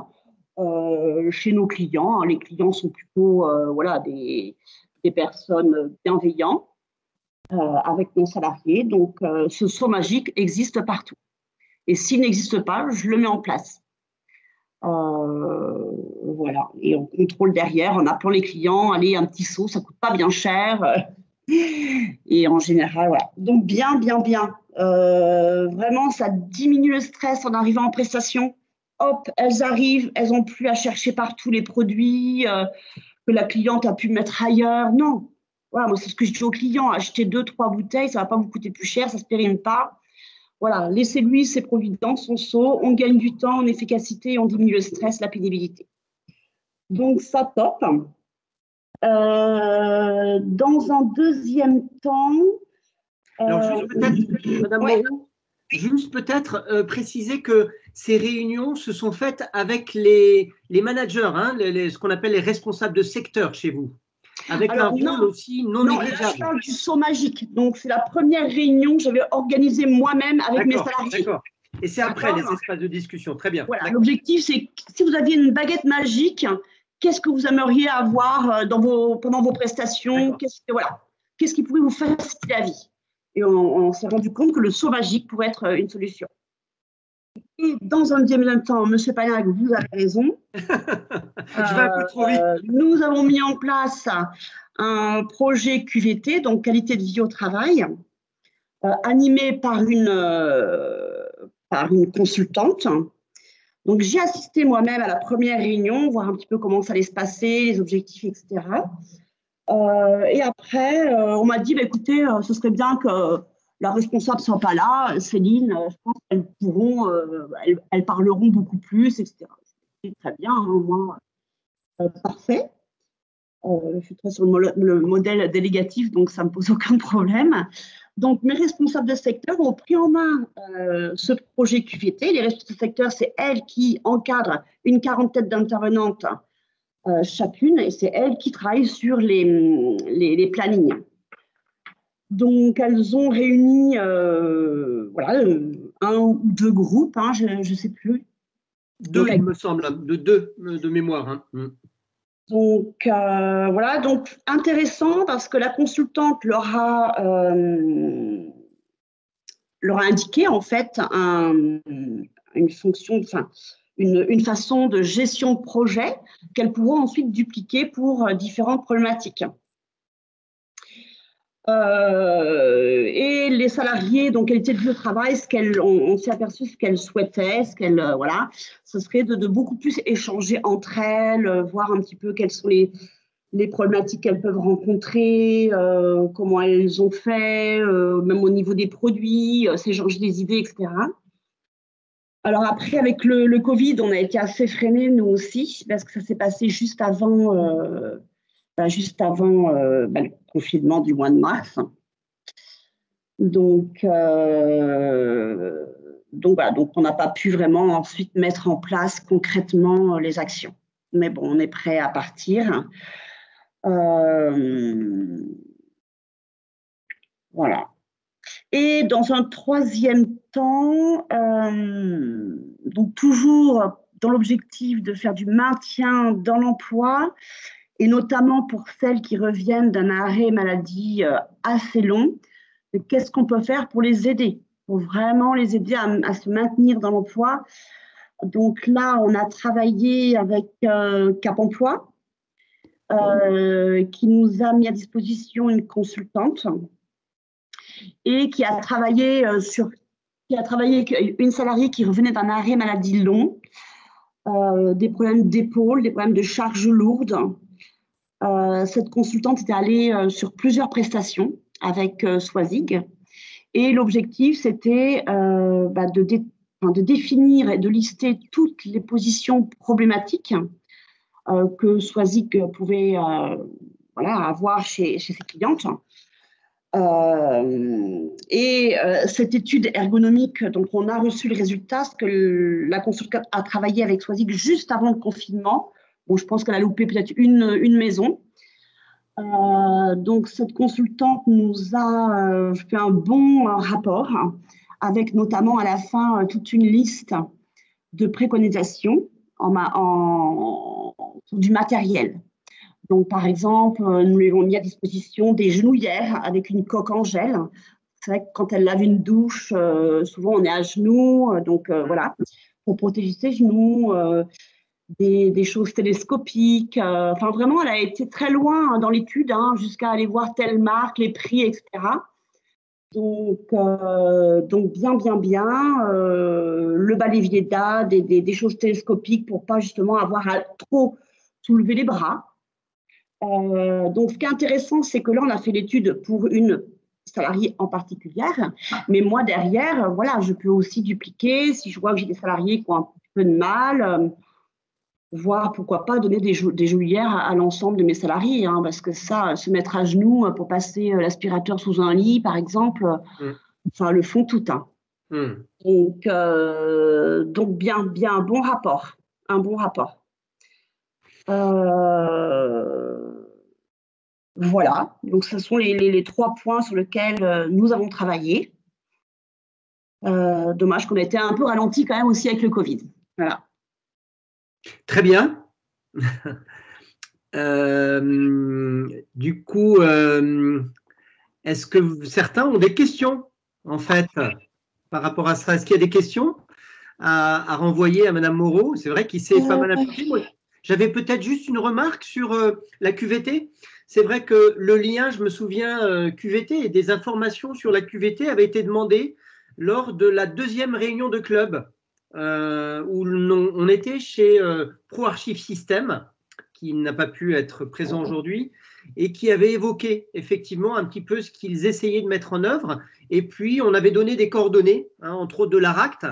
chez nos clients. Les clients sont plutôt des personnes bienveillantes. Avec nos salariés. Donc, ce seau magique existe partout. Et s'il n'existe pas, je le mets en place. Voilà. Et on contrôle derrière en appelant les clients. Allez, un petit seau, ça ne coûte pas bien cher. Et en général, voilà. Donc, bien. Vraiment, ça diminue le stress en arrivant en prestation. Hop, elles arrivent, elles n'ont plus à chercher partout les produits que la cliente a pu mettre ailleurs. Non. Voilà, moi, c'est ce que je dis aux clients, achetez 2-3 bouteilles, ça ne va pas vous coûter plus cher, ça ne se périme pas. Voilà, laissez-lui ses produits dans son seau, on gagne du temps en efficacité, on diminue le stress, la pénibilité. Donc, ça, top. Dans un deuxième temps… Alors, juste peut-être, Madame Moreau, juste peut-être préciser que ces réunions se sont faites avec les managers, ce qu'on appelle les responsables de secteur chez vous. Avec un rôle aussi non négligeable. Là, je parle du seau magique. Donc, c'est la première réunion que j'avais organisée moi-même avec mes salariés. D'accord. Et c'est après les espaces de discussion. Très bien. Voilà. L'objectif, c'est si vous aviez une baguette magique, qu'est-ce que vous aimeriez avoir pendant vos prestations? Qu'est-ce qui pourrait vous faciliter la vie? Et on s'est rendu compte que le seau magique pourrait être une solution. Et dans un deuxième temps, M. Pagnac, vous avez raison. Je vais un peu trop vite. Nous avons mis en place un projet QVT, donc qualité de vie au travail, animé par une consultante. Donc, j'ai assisté moi-même à la première réunion, voir un petit peu comment ça allait se passer, les objectifs, etc. Et après, on m'a dit, écoutez, ce serait bien que leurs responsables ne sont pas là. Céline, je pense qu'elles pourront, elles parleront beaucoup plus, etc. C'est très bien, hein, moi, parfait. Je suis très sur le modèle délégatif, donc ça ne me pose aucun problème. Donc, mes responsables de secteur ont pris en main ce projet QVT. Les responsables de secteur, c'est elles qui encadrent une quarantaine d'intervenantes chacune, et c'est elles qui travaillent sur les plannings. Donc, elles ont réuni voilà, un ou deux groupes, hein, je ne sais plus. Deux, il me semble, de mémoire. Hein. Donc, voilà, donc intéressant parce que la consultante leur a indiqué en fait une fonction, enfin, une façon de gestion de projet qu'elles pourront ensuite dupliquer pour différentes problématiques. Et les salariés, donc qualité de vie au travail, on s'est aperçu ce qu'elles souhaitaient, voilà, ce serait de beaucoup plus échanger entre elles, voir un petit peu quelles sont les problématiques qu'elles peuvent rencontrer, comment elles ont fait, même au niveau des produits, s'échanger des idées, etc. Alors après, avec le Covid, on a été assez freinés, nous aussi, parce que ça s'est passé juste avant le confinement du mois de mars. Donc voilà, donc on n'a pas pu vraiment ensuite mettre en place concrètement les actions. Mais bon, on est prêt à partir. Voilà. Et dans un troisième temps, donc toujours dans l'objectif de faire du maintien dans l'emploi, et notamment pour celles qui reviennent d'un arrêt maladie assez long, qu'est-ce qu'on peut faire pour les aider, pour vraiment les aider à se maintenir dans l'emploi. Donc là, on a travaillé avec Cap Emploi, qui nous a mis à disposition une consultante et qui a travaillé avec une salariée qui revenait d'un arrêt maladie long, des problèmes d'épaule, des problèmes de charges lourdes. Cette consultante était allée sur plusieurs prestations avec Swazig, et l'objectif c'était de définir et de lister toutes les positions problématiques que Swazig pouvait avoir chez ses clientes. Cette étude ergonomique, donc on a reçu le résultat, parce que la consultante a travaillé avec Swazig juste avant le confinement. Bon, je pense qu'elle a loupé peut-être une maison. Donc cette consultante nous a fait un bon rapport, avec notamment à la fin toute une liste de préconisations du matériel. Donc, par exemple, nous lui avons mis à disposition des genouillères avec une coque en gel. C'est vrai que quand elle lave une douche, souvent on est à genoux, donc voilà, pour protéger ses genoux, des choses télescopiques. Enfin, vraiment, elle a été très loin dans l'étude, jusqu'à aller voir telle marque, les prix, etc. Donc bien, le balai Vieda, des choses télescopiques pour pas justement avoir à trop soulever les bras. Donc, ce qui est intéressant, c'est que là, on a fait l'étude pour une salariée en particulier, mais moi, derrière, voilà, je peux aussi dupliquer. Si je vois que j'ai des salariés qui ont un petit peu de mal, voir pourquoi pas donner des genouillères à l'ensemble de mes salariés, parce que ça, se mettre à genoux pour passer l'aspirateur sous un lit, par exemple, enfin, le font tout. Donc bien, un bon rapport. Voilà, donc ce sont les 3 points sur lesquels nous avons travaillé. Dommage qu'on ait été un peu ralenti quand même aussi avec le Covid. Voilà. Très bien. Du coup, est-ce que certains ont des questions, en fait, par rapport à ça? Est-ce qu'il y a des questions à renvoyer à Madame Moreau? C'est vrai qu'il s'est pas mal impliqué. J'avais peut-être juste une remarque sur la QVT. C'est vrai que le lien, je me souviens, QVT et des informations sur la QVT avaient été demandées lors de la 2e réunion de club où on était chez ProArchive System, qui n'a pas pu être présent aujourd'hui, et qui avait évoqué effectivement un petit peu ce qu'ils essayaient de mettre en œuvre. Et puis, on avait donné des coordonnées, entre autres de l'ARACT,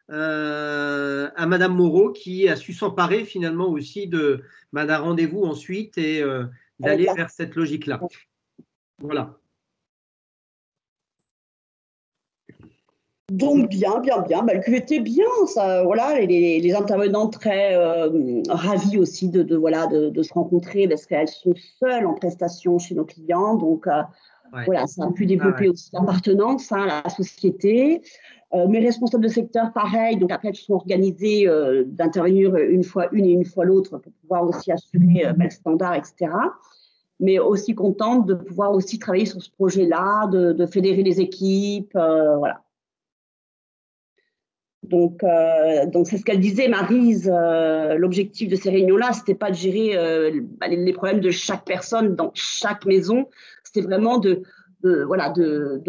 à Madame Moreau, qui a su s'emparer finalement aussi d'un rendez-vous ensuite et d'aller vers cette logique-là. Voilà. Donc bien. Bah, le QVT bien, ça, voilà, les intervenants très ravis aussi de se rencontrer parce qu'elles sont seules en prestation chez nos clients. Donc voilà, ça a pu développer aussi l'appartenance à la société. Mes responsables de secteur, pareil. Donc après, elles sont organisées d'intervenir une fois une et une fois l'autre pour pouvoir aussi assurer le standard, etc. Mais aussi contente de pouvoir aussi travailler sur ce projet-là, de fédérer les équipes, voilà. Donc c'est ce qu'elle disait, Maryse. L'objectif de ces réunions-là, c'était pas de gérer les problèmes de chaque personne dans chaque maison. C'était vraiment de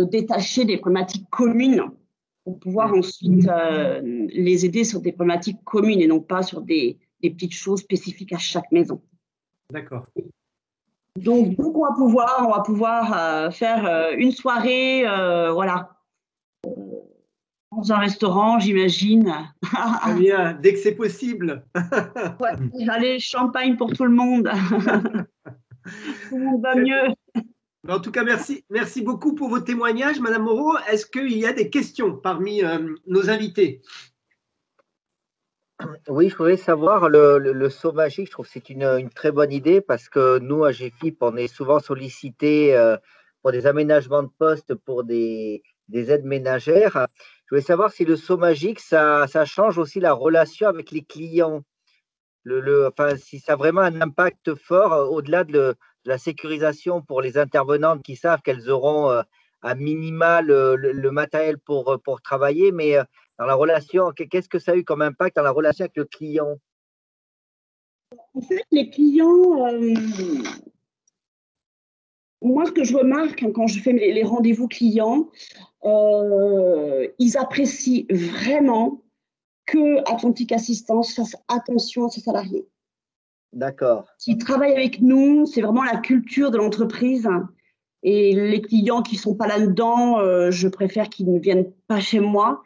détacher des problématiques communes pour pouvoir ensuite les aider sur des problématiques communes et non pas sur des petites choses spécifiques à chaque maison. D'accord. Donc on va pouvoir faire une soirée, voilà. Dans un restaurant, j'imagine. Très bien, dès que c'est possible. Ouais, allez, champagne pour tout le monde. Tout le monde va mieux. En tout cas, merci beaucoup pour vos témoignages, Madame Moreau. Est-ce qu'il y a des questions parmi nos invités? Oui, je voudrais savoir le saut magique. Je trouve que c'est une très bonne idée parce que nous, à GFIP, on est souvent sollicités pour des aménagements de postes pour des aides ménagères. Je voulais savoir si le saut magique, ça change aussi la relation avec les clients. Enfin, si ça a vraiment un impact fort au-delà de la sécurisation pour les intervenantes qui savent qu'elles auront à minima le matériel pour travailler, mais dans la relation, qu'est-ce que ça a eu comme impact dans la relation avec le client? En fait, les clients, moi, ce que je remarque quand je fais les rendez-vous clients, ils apprécient vraiment que Atlantic Assistance fasse attention à ses salariés. D'accord. S'ils travaillent avec nous, c'est vraiment la culture de l'entreprise. Et les clients qui ne sont pas là-dedans, je préfère qu'ils ne viennent pas chez moi.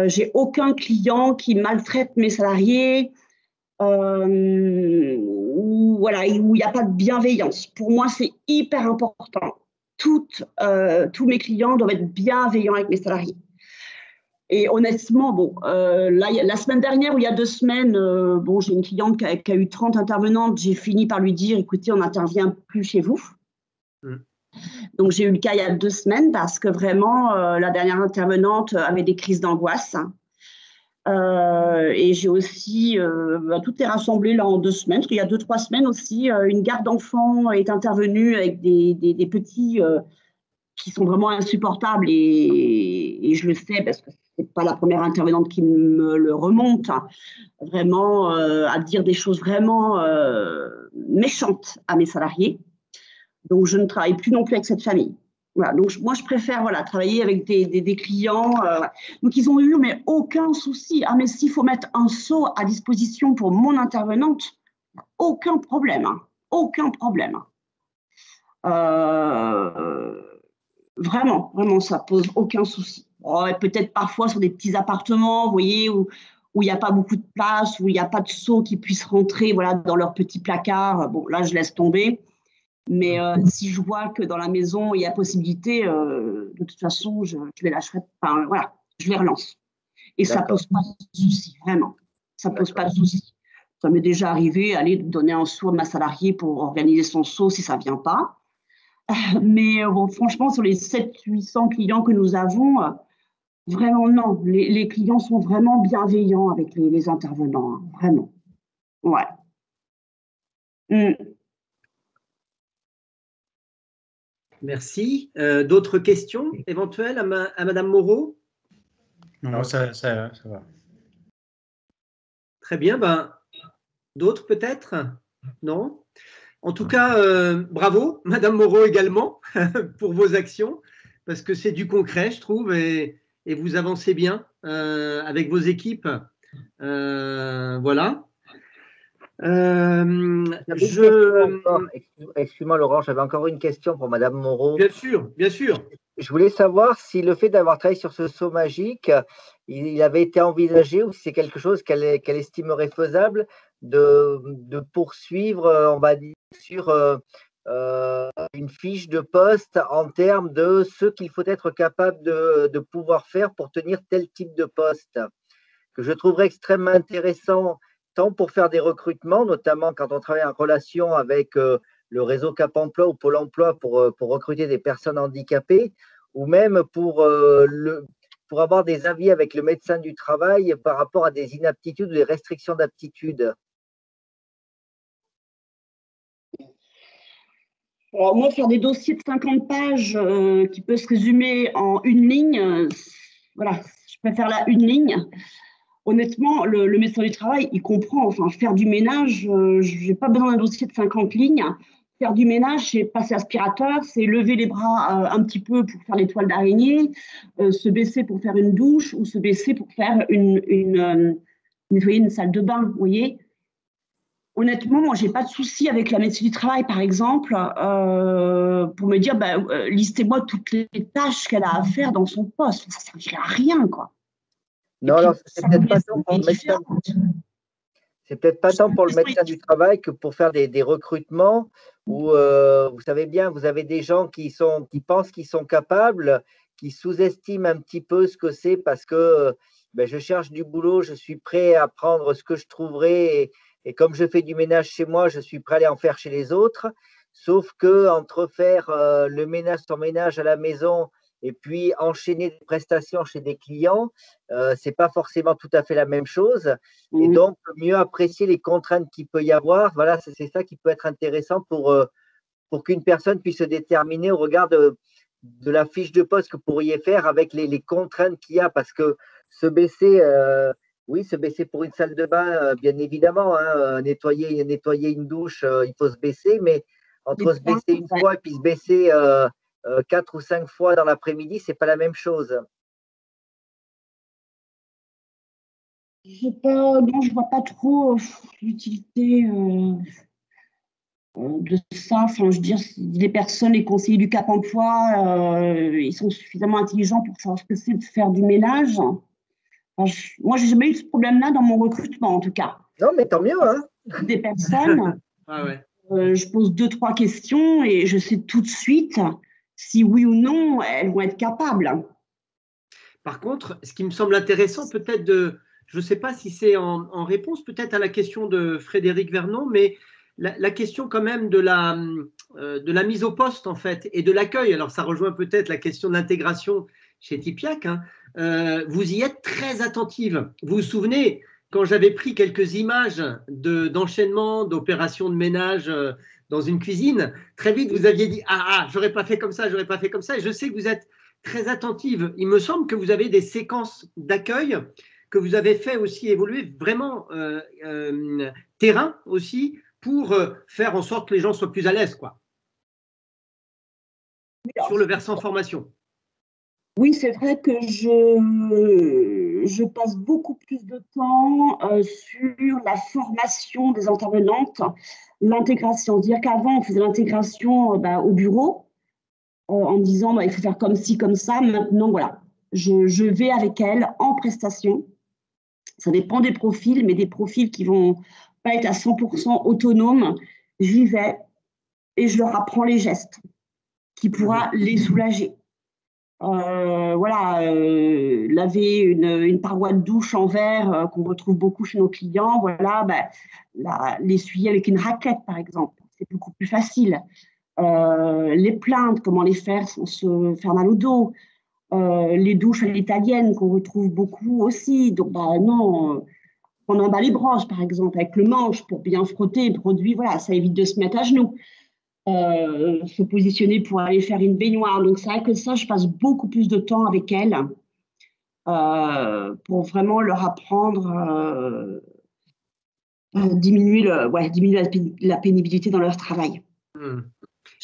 J'ai aucun client qui maltraite mes salariés, où il n'y a pas de bienveillance. Pour moi, c'est hyper important. Tous mes clients doivent être bienveillants avec mes salariés. Et honnêtement, la semaine dernière ou il y a 2 semaines, j'ai une cliente qui a eu 30 intervenantes. J'ai fini par lui dire, écoutez, on n'intervient plus chez vous. Donc, j'ai eu le cas il y a 2 semaines parce que vraiment, la dernière intervenante avait des crises d'angoisse. Et j'ai aussi, tout est rassemblé là en 2 semaines, parce qu'il y a 2-3 semaines aussi, une garde d'enfants est intervenue avec des petits qui sont vraiment insupportables et je le sais parce que c'est pas la première intervenante qui me le remonte, vraiment à dire des choses vraiment méchantes à mes salariés. Donc, je ne travaille plus non plus avec cette famille. Voilà, donc moi, je préfère travailler avec des clients. Donc, ils ont eu mais aucun souci. Ah, mais s'il faut mettre un seau à disposition pour mon intervenante, aucun problème. Aucun problème. Vraiment, ça pose aucun souci. Peut-être parfois sur des petits appartements, vous voyez, où il n'y a pas beaucoup de place, où il n'y a pas de seau qui puisse rentrer dans leur petit placard. Bon, là, je laisse tomber. Mais si je vois que dans la maison, il y a possibilité, de toute façon, je les lâcherai. Enfin, voilà, je les relance. Et ça ne pose pas de souci, vraiment. Ça ne pose pas de souci. Ça m'est déjà arrivé, aller donner un seau à ma salariée pour organiser son seau si ça ne vient pas. Mais franchement, sur les 700-800 clients que nous avons, vraiment non. Les clients sont vraiment bienveillants avec les intervenants, vraiment. Ouais. Merci. D'autres questions éventuelles à Madame Moreau? Non, ça va. Très bien. D'autres peut-être? Non? En tout cas, bravo, Madame Moreau également, pour vos actions, parce que c'est du concret, je trouve, et vous avancez bien avec vos équipes. Voilà. Excuse-moi Laurent, j'avais encore une question pour Madame Moreau. Bien sûr, bien sûr. Je voulais savoir si le fait d'avoir travaillé sur ce saut magique, il avait été envisagé ou si c'est quelque chose qu'elle estimerait faisable de poursuivre, on va dire, sur une fiche de poste en termes de ce qu'il faut être capable de pouvoir faire pour tenir tel type de poste, que je trouverais extrêmement intéressant, tant pour faire des recrutements, notamment quand on travaille en relation avec le réseau Cap Emploi ou Pôle Emploi pour recruter des personnes handicapées, ou même pour avoir des avis avec le médecin du travail par rapport à des inaptitudes ou des restrictions d'aptitude. Alors, moi, faire des dossiers de 50 pages qui peuvent se résumer en une ligne, voilà, je préfère la une ligne. Honnêtement, le médecin du travail, il comprend. Enfin, faire du ménage, je n'ai pas besoin d'un dossier de 50 lignes. Faire du ménage, c'est passer aspirateur, c'est lever les bras un petit peu pour faire les toiles d'araignée, se baisser pour faire une douche ou se baisser pour faire nettoyer une salle de bain, vous voyez. Honnêtement, moi, j'ai pas de souci avec la médecine du travail, par exemple, pour me dire, listez-moi toutes les tâches qu'elle a à faire dans son poste. Ça ne servirait à rien, quoi. Non, alors c'est peut-être pas tant pour le médecin. C'est peut-être pas tant pour le médecin du travail que pour faire des recrutements où, vous savez bien, vous avez des gens qui pensent qu'ils sont capables, qui sous-estiment un petit peu ce que c'est parce que je cherche du boulot, je suis prêt à prendre ce que je trouverai et comme je fais du ménage chez moi, je suis prêt à aller en faire chez les autres. Sauf que entre faire son ménage à la maison et puis enchaîner des prestations chez des clients, c'est pas forcément tout à fait la même chose. Et donc, mieux apprécier les contraintes qu'il peut y avoir. Voilà, c'est ça qui peut être intéressant pour qu'une personne puisse se déterminer au regard de la fiche de poste que vous pourriez faire avec les contraintes qu'il y a. Parce que se baisser, oui, se baisser pour une salle de bain, bien évidemment, hein, nettoyer une douche, il faut se baisser, mais entre se baisser une fois et puis se baisser 4 ou 5 fois dans l'après-midi, c'est pas la même chose. Non, je vois pas trop l'utilité de ça. Enfin, je veux dire, les personnes, les conseillers du Cap Emploi, ils sont suffisamment intelligents pour savoir ce que c'est de faire du ménage. Enfin, moi, j'ai jamais eu ce problème-là dans mon recrutement, en tout cas. Non, mais tant mieux, hein. Des personnes, je pose 2-3 questions et je sais tout de suite si oui ou non elles vont être capables. Par contre, ce qui me semble intéressant, peut-être je ne sais pas si c'est en réponse peut-être à la question de Frédéric Vernon, mais la question quand même de la mise au poste en fait et de l'accueil. Alors ça rejoint peut-être la question d'intégration chez Tipiac. Hein. Vous y êtes très attentive. Vous vous souvenez quand j'avais pris quelques images d'enchaînement, d'opérations de ménage dans une cuisine, très vite vous aviez dit j'aurais pas fait comme ça, j'aurais pas fait comme ça. Et je sais que vous êtes très attentive. Il me semble que vous avez des séquences d'accueil que vous avez fait aussi évoluer vraiment terrain aussi pour faire en sorte que les gens soient plus à l'aise, quoi. Sur le versant formation. Oui, c'est vrai que je passe beaucoup plus de temps sur la formation des intervenantes, l'intégration. C'est-à-dire qu'avant, on faisait l'intégration au bureau en disant il faut faire comme ci, comme ça. Maintenant, voilà, je vais avec elles en prestation. Ça dépend des profils, mais des profils qui vont pas être à 100% autonomes. J'y vais et je leur apprends les gestes qui pourra les soulager. Laver une paroi de douche en verre qu'on retrouve beaucoup chez nos clients, voilà, l'essuyer avec une raquette, par exemple, c'est beaucoup plus facile. Les plaintes, comment les faire sans se faire mal au dos. Les douches à l'italienne qu'on retrouve beaucoup aussi. Donc, non, on emballe les broches, par exemple, avec le manche pour bien frotter le produit. Voilà, ça évite de se mettre à genoux. Se positionner pour aller faire une baignoire. Donc, c'est vrai que ça, je passe beaucoup plus de temps avec elles pour vraiment leur apprendre diminuer la pénibilité dans leur travail.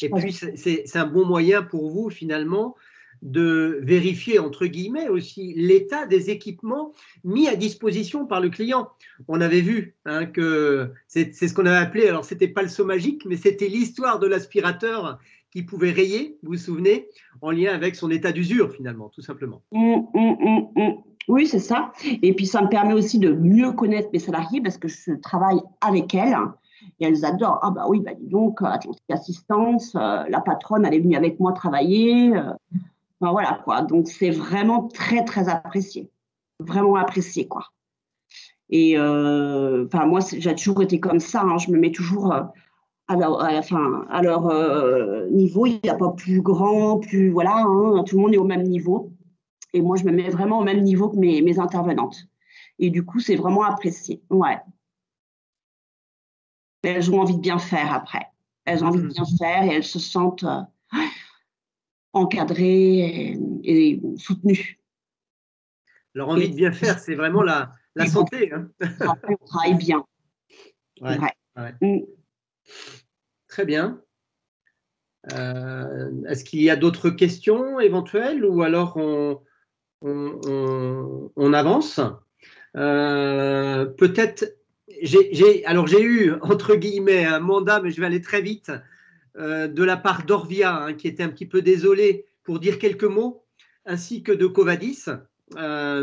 Et puis, c'est un bon moyen pour vous, finalement, de vérifier, entre guillemets aussi, l'état des équipements mis à disposition par le client. On avait vu hein, que c'est ce qu'on avait appelé, alors ce n'était pas le saut magique, mais c'était l'histoire de l'aspirateur qui pouvait rayer, vous vous souvenez, en lien avec son état d'usure finalement, tout simplement. Oui, c'est ça. Et puis, ça me permet aussi de mieux connaître mes salariés parce que je travaille avec elles et elles adorent. Ah bah oui, bah dis donc, Atlantique Assistance, la patronne, elle est venue avec moi travailler. Ben voilà, quoi. Donc, c'est vraiment très, très apprécié. Vraiment apprécié, quoi. Et enfin, moi, j'ai toujours été comme ça. Hein. Je me mets toujours à leur niveau. Il n'y a pas plus grand, plus… Voilà, hein. Tout le monde est au même niveau. Et moi, je me mets vraiment au même niveau que mes intervenantes. Et du coup, c'est vraiment apprécié. Ouais. Elles ont envie de bien faire après. Elles ont envie de bien faire et elles se sentent encadrées et soutenues. Leur envie de bien faire, c'est vraiment la santé. Hein. Après, on travaille bien. Ouais, ouais. Très bien. Est-ce qu'il y a d'autres questions éventuelles ou alors on avance peut-être, alors j'ai eu, entre guillemets, un mandat, mais je vais aller très vite, de la part d'Orvia, hein, qui était un petit peu désolé pour dire quelques mots, ainsi que de Covadis,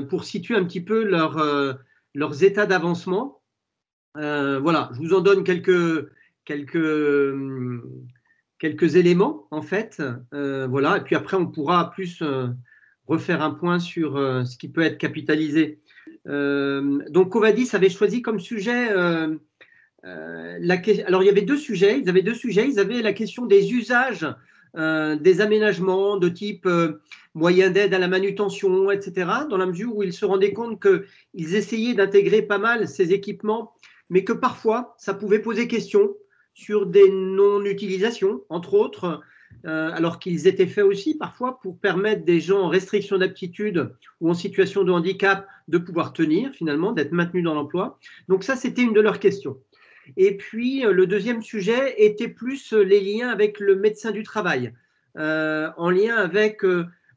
pour situer un petit peu leurs états d'avancement. Voilà, je vous en donne quelques éléments, en fait. Voilà, et puis après, on pourra plus refaire un point sur ce qui peut être capitalisé. Donc, Covadis avait choisi comme sujet… alors, il y avait deux sujets. Ils avaient deux sujets. Ils avaient la question des usages des aménagements de type moyen d'aide à la manutention, etc., dans la mesure où ils se rendaient compte qu'ils essayaient d'intégrer pas mal ces équipements, mais que parfois, ça pouvait poser question sur des non-utilisations, entre autres, alors qu'ils étaient faits aussi parfois pour permettre des gens en restriction d'aptitude ou en situation de handicap de pouvoir tenir, finalement, d'être maintenus dans l'emploi. Donc ça, c'était une de leurs questions. Et puis, le deuxième sujet était plus les liens avec le médecin du travail, en lien avec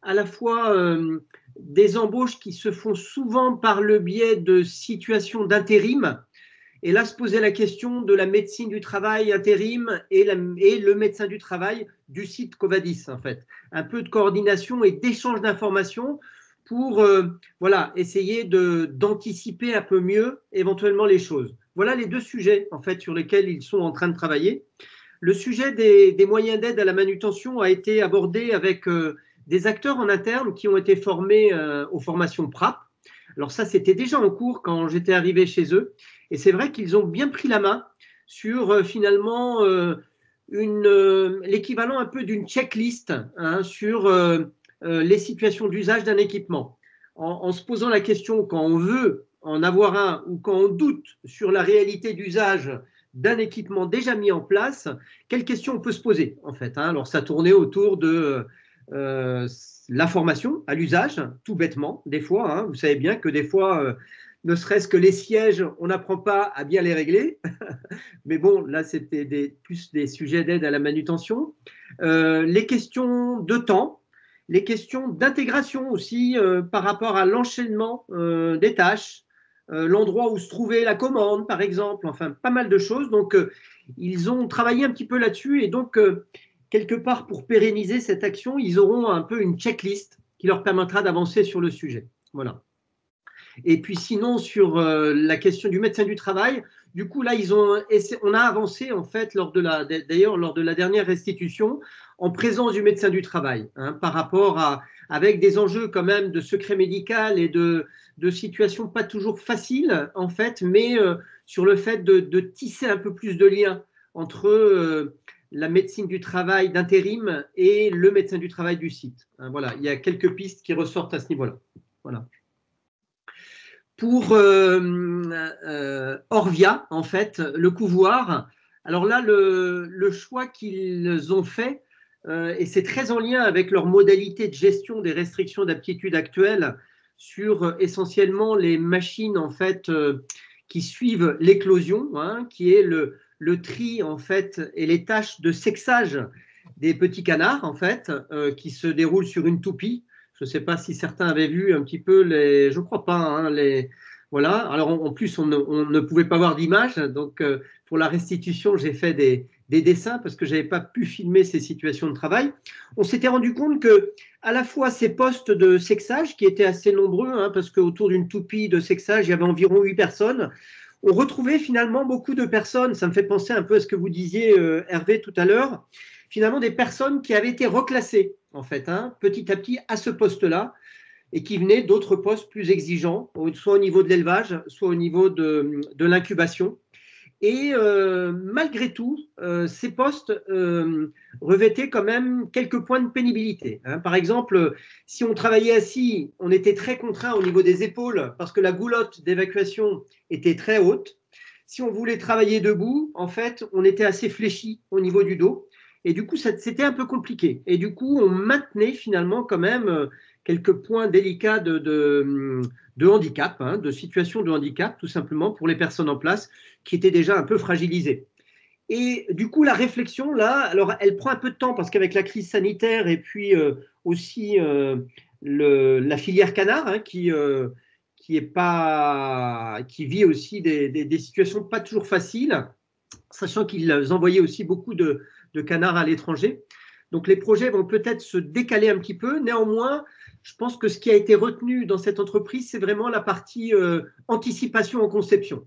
à la fois des embauches qui se font souvent par le biais de situations d'intérim. Et là, se posait la question de la médecine du travail intérim et le médecin du travail du site Covadis, en fait. Un peu de coordination et d'échange d'informations pour voilà, essayer d'anticiper un peu mieux éventuellement les choses. Voilà les deux sujets en fait, sur lesquels ils sont en train de travailler. Le sujet des moyens d'aide à la manutention a été abordé avec des acteurs en interne qui ont été formés aux formations PRAP. Alors ça, c'était déjà en cours quand j'étais arrivé chez eux. Et c'est vrai qu'ils ont bien pris la main sur finalement l'équivalent un peu d'une checklist hein, sur les situations d'usage d'un équipement. En se posant la question quand on veut en avoir un ou quand on doute sur la réalité d'usage d'un équipement déjà mis en place, quelles questions on peut se poser en fait hein. Alors ça tournait autour de la formation à l'usage, tout bêtement, des fois. Hein, vous savez bien que des fois, ne serait-ce que les sièges, on n'apprend pas à bien les régler. Mais bon, là, c'était plus des sujets d'aide à la manutention. Les questions de temps, les questions d'intégration aussi par rapport à l'enchaînement des tâches, l'endroit où se trouvait la commande, par exemple, enfin, pas mal de choses. Donc, ils ont travaillé un petit peu là-dessus et donc, quelque part, pour pérenniser cette action, ils auront un peu une checklist qui leur permettra d'avancer sur le sujet. Voilà. Et puis sinon, sur la question du médecin du travail, du coup, là, on a avancé, en fait, d'ailleurs, lors de la dernière restitution, en présence du médecin du travail, hein, par rapport avec des enjeux quand même de secret médical et de situations pas toujours faciles, en fait, mais sur le fait de tisser un peu plus de liens entre la médecine du travail d'intérim et le médecin du travail du site. Hein, voilà, il y a quelques pistes qui ressortent à ce niveau-là. Voilà. Pour Orvia, en fait, le couvoir, alors là, le choix qu'ils ont fait, et c'est très en lien avec leur modalité de gestion des restrictions d'aptitude actuelles sur essentiellement les machines, en fait, qui suivent l'éclosion, hein, qui est le tri, en fait, et les tâches de sexage des petits canards, en fait, qui se déroulent sur une toupie. Je ne sais pas si certains avaient vu un petit peu les… Je ne crois pas, hein, les… Voilà. Alors, en plus, on ne pouvait pas voir d'image. Donc, pour la restitution, j'ai fait des dessins parce que je n'avais pas pu filmer ces situations de travail. On s'était rendu compte que à la fois ces postes de sexage, qui étaient assez nombreux, hein, parce qu'autour d'une toupie de sexage, il y avait environ 8 personnes, on retrouvait finalement beaucoup de personnes, ça me fait penser un peu à ce que vous disiez, Hervé, tout à l'heure, finalement des personnes qui avaient été reclassées, en fait, hein, petit à petit à ce poste-là, et qui venaient d'autres postes plus exigeants, soit au niveau de l'élevage, soit au niveau de l'incubation. Et malgré tout, ces postes revêtaient quand même quelques points de pénibilité, hein. Par exemple, si on travaillait assis, on était très contraint au niveau des épaules parce que la goulotte d'évacuation était très haute. Si on voulait travailler debout, en fait, on était assez fléchi au niveau du dos. Et du coup, c'était un peu compliqué. Et du coup, on maintenait finalement quand même quelques points délicats de handicap, hein, de situation de handicap, tout simplement, pour les personnes en place qui étaient déjà un peu fragilisées. Et du coup, la réflexion, là, alors elle prend un peu de temps parce qu'avec la crise sanitaire et puis aussi la filière canard, hein, qui vit aussi des situations pas toujours faciles, sachant qu'ils envoyaient aussi beaucoup de canards à l'étranger. Donc les projets vont peut-être se décaler un petit peu. Néanmoins, je pense que ce qui a été retenu dans cette entreprise, c'est vraiment la partie anticipation en conception.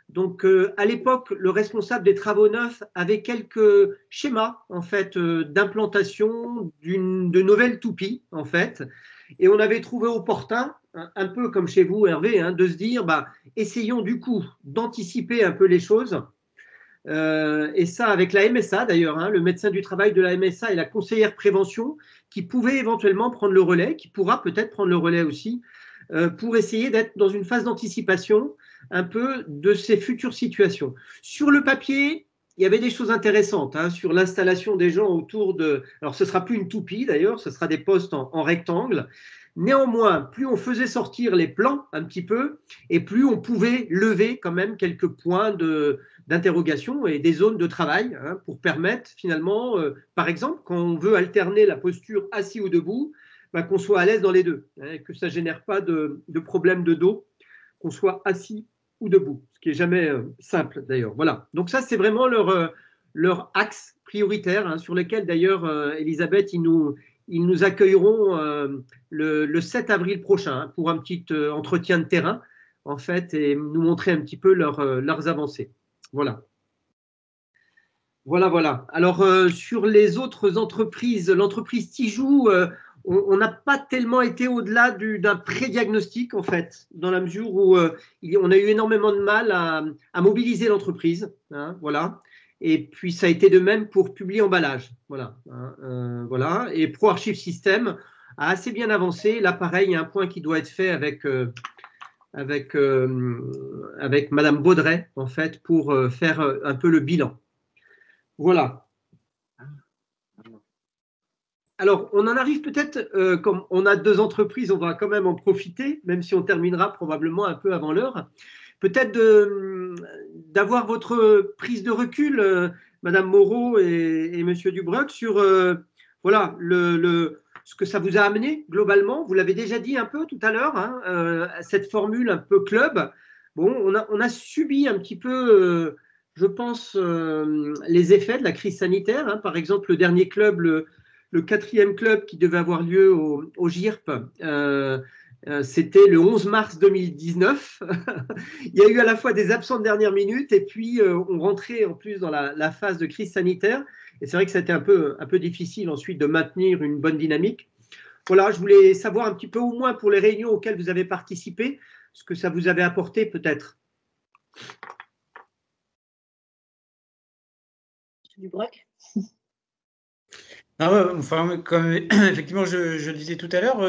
Donc, à l'époque, le responsable des travaux neufs avait quelques schémas en fait d'implantation de nouvelles toupies en fait, et on avait trouvé opportun, un peu comme chez vous, Hervé, hein, de se dire, essayons du coup d'anticiper un peu les choses. Et ça avec la MSA d'ailleurs, hein, le médecin du travail de la MSA et la conseillère prévention qui pouvait éventuellement prendre le relais, qui pourra peut-être prendre le relais aussi, pour essayer d'être dans une phase d'anticipation un peu de ces futures situations. Sur le papier, il y avait des choses intéressantes, hein, sur l'installation des gens autour de… Alors, ce ne sera plus une toupie d'ailleurs, ce sera des postes en rectangle. Néanmoins, plus on faisait sortir les plans un petit peu, et plus on pouvait lever quand même quelques points d'interrogation et des zones de travail, hein, pour permettre finalement, par exemple, quand on veut alterner la posture assis ou debout, qu'on soit à l'aise dans les deux, hein, que ça ne génère pas de problème de dos, qu'on soit assis ou debout, ce qui n'est jamais simple d'ailleurs. Voilà. Donc ça, c'est vraiment leur axe prioritaire, hein, sur lesquels d'ailleurs, Elisabeth, ils nous accueilleront le 7 avril prochain, hein, pour un petit entretien de terrain, en fait, et nous montrer un petit peu leurs avancées. Voilà. Voilà. Alors, sur les autres entreprises, l'entreprise Tijou, on n'a pas tellement été au-delà d'un pré-diagnostic, en fait, dans la mesure où on a eu énormément de mal à mobiliser l'entreprise, hein, voilà. Et puis, ça a été de même pour Publi Emballage, voilà, hein, voilà. Et ProArchive System a assez bien avancé. Là, pareil, il y a un point qui doit être fait avec Madame Baudret, en fait, pour faire un peu le bilan. Voilà. Alors, on en arrive peut-être, comme on a 2 entreprises, on va quand même en profiter, même si on terminera probablement un peu avant l'heure. Peut-être d'avoir votre prise de recul, Madame Moreau et Monsieur Dubreuil, sur voilà, ce que ça vous a amené globalement. Vous l'avez déjà dit un peu tout à l'heure, hein, cette formule un peu club. Bon, on a subi un petit peu, je pense, les effets de la crise sanitaire, hein. Par exemple, le dernier club, le 4e club qui devait avoir lieu au GIRP, c'était le 11 mars 2019. Il y a eu à la fois des absents de dernière minute et puis on rentrait en plus dans la phase de crise sanitaire. Et c'est vrai que c'était un peu difficile ensuite de maintenir une bonne dynamique. Voilà, je voulais savoir un petit peu, au moins pour les réunions auxquelles vous avez participé, ce que ça vous avait apporté peut-être. Dubreuil. Ah ouais, enfin, comme effectivement je le disais tout à l'heure,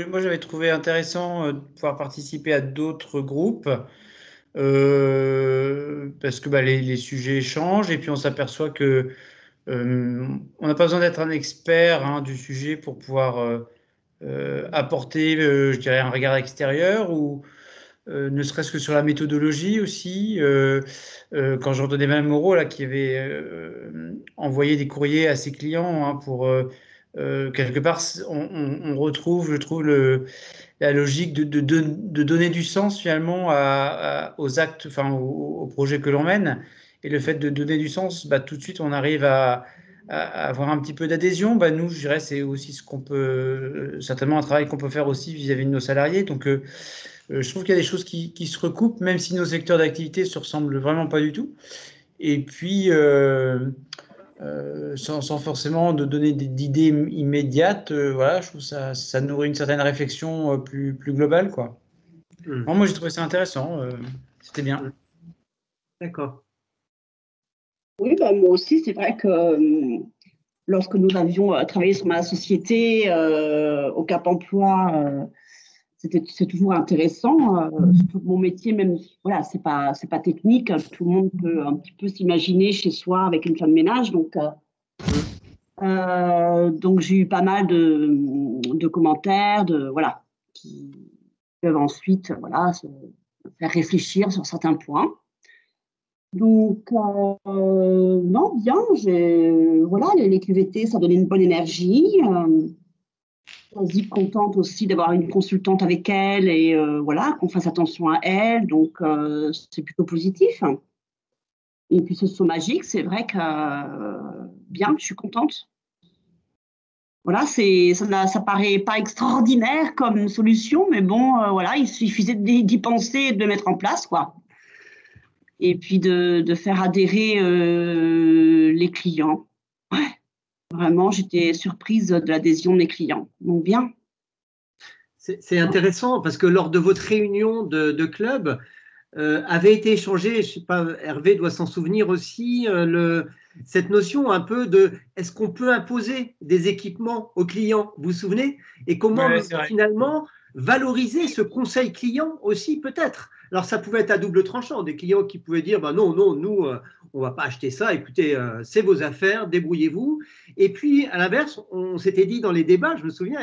moi j'avais trouvé intéressant de pouvoir participer à d'autres groupes, parce que les sujets changent et puis on s'aperçoit que on n'a pas besoin d'être un expert, hein, du sujet pour pouvoir apporter, je dirais, un regard extérieur ou ne serait-ce que sur la méthodologie aussi. Quand j'entendais Mme Moreau, là, qui avait envoyé des courriers à ses clients hein, pour quelque part, on retrouve, je trouve, la logique de donner du sens finalement aux actes, enfin aux projets que l'on mène. Et le fait de donner du sens, bah, tout de suite, on arrive à avoir un petit peu d'adhésion. Bah, nous, je dirais, c'est aussi ce qu'on peut, certainement un travail qu'on peut faire aussi vis-à-vis de nos salariés. Donc, je trouve qu'il y a des choses qui se recoupent, même si nos secteurs d'activité se ressemblent vraiment pas du tout. Et puis, sans forcément de donner d'idées immédiates, voilà, je trouve que ça nourrit une certaine réflexion plus globale, quoi. Non, moi, j'ai trouvé ça intéressant. C'était bien. D'accord. Oui, bah, moi aussi, c'est vrai que lorsque nous avions travaillé sur ma société au Cap Emploi, c'est toujours intéressant. Mon métier, même, voilà, c'est pas technique. Tout le monde peut un petit peu s'imaginer chez soi avec une femme de ménage. Donc j'ai eu pas mal de commentaires, voilà, qui peuvent ensuite, voilà, se faire réfléchir sur certains points. Donc, non, bien, voilà, les QVT, ça donnait une bonne énergie. Quasi contente aussi d'avoir une consultante avec elle et voilà, qu'on fasse attention à elle. Donc, c'est plutôt positif. Et puis, ce saut magique, c'est vrai que bien, je suis contente. Voilà, ça paraît pas extraordinaire comme solution, mais bon, voilà, il suffisait d'y penser et de le mettre en place, quoi. Et puis de faire adhérer les clients. Ouais, vraiment, j'étais surprise de l'adhésion de mes clients. Donc bien. C'est intéressant parce que lors de votre réunion de club, avait été échangé, je sais pas, Hervé doit s'en souvenir aussi, cette notion un peu de est-ce qu'on peut imposer des équipements aux clients, vous vous souvenez? Et comment finalement valoriser ce conseil client aussi peut-être. Alors ça pouvait être à double tranchant, des clients qui pouvaient dire bah non, nous on va pas acheter ça, écoutez, c'est vos affaires, débrouillez-vous. Et puis à l'inverse, on s'était dit dans les débats, je me souviens,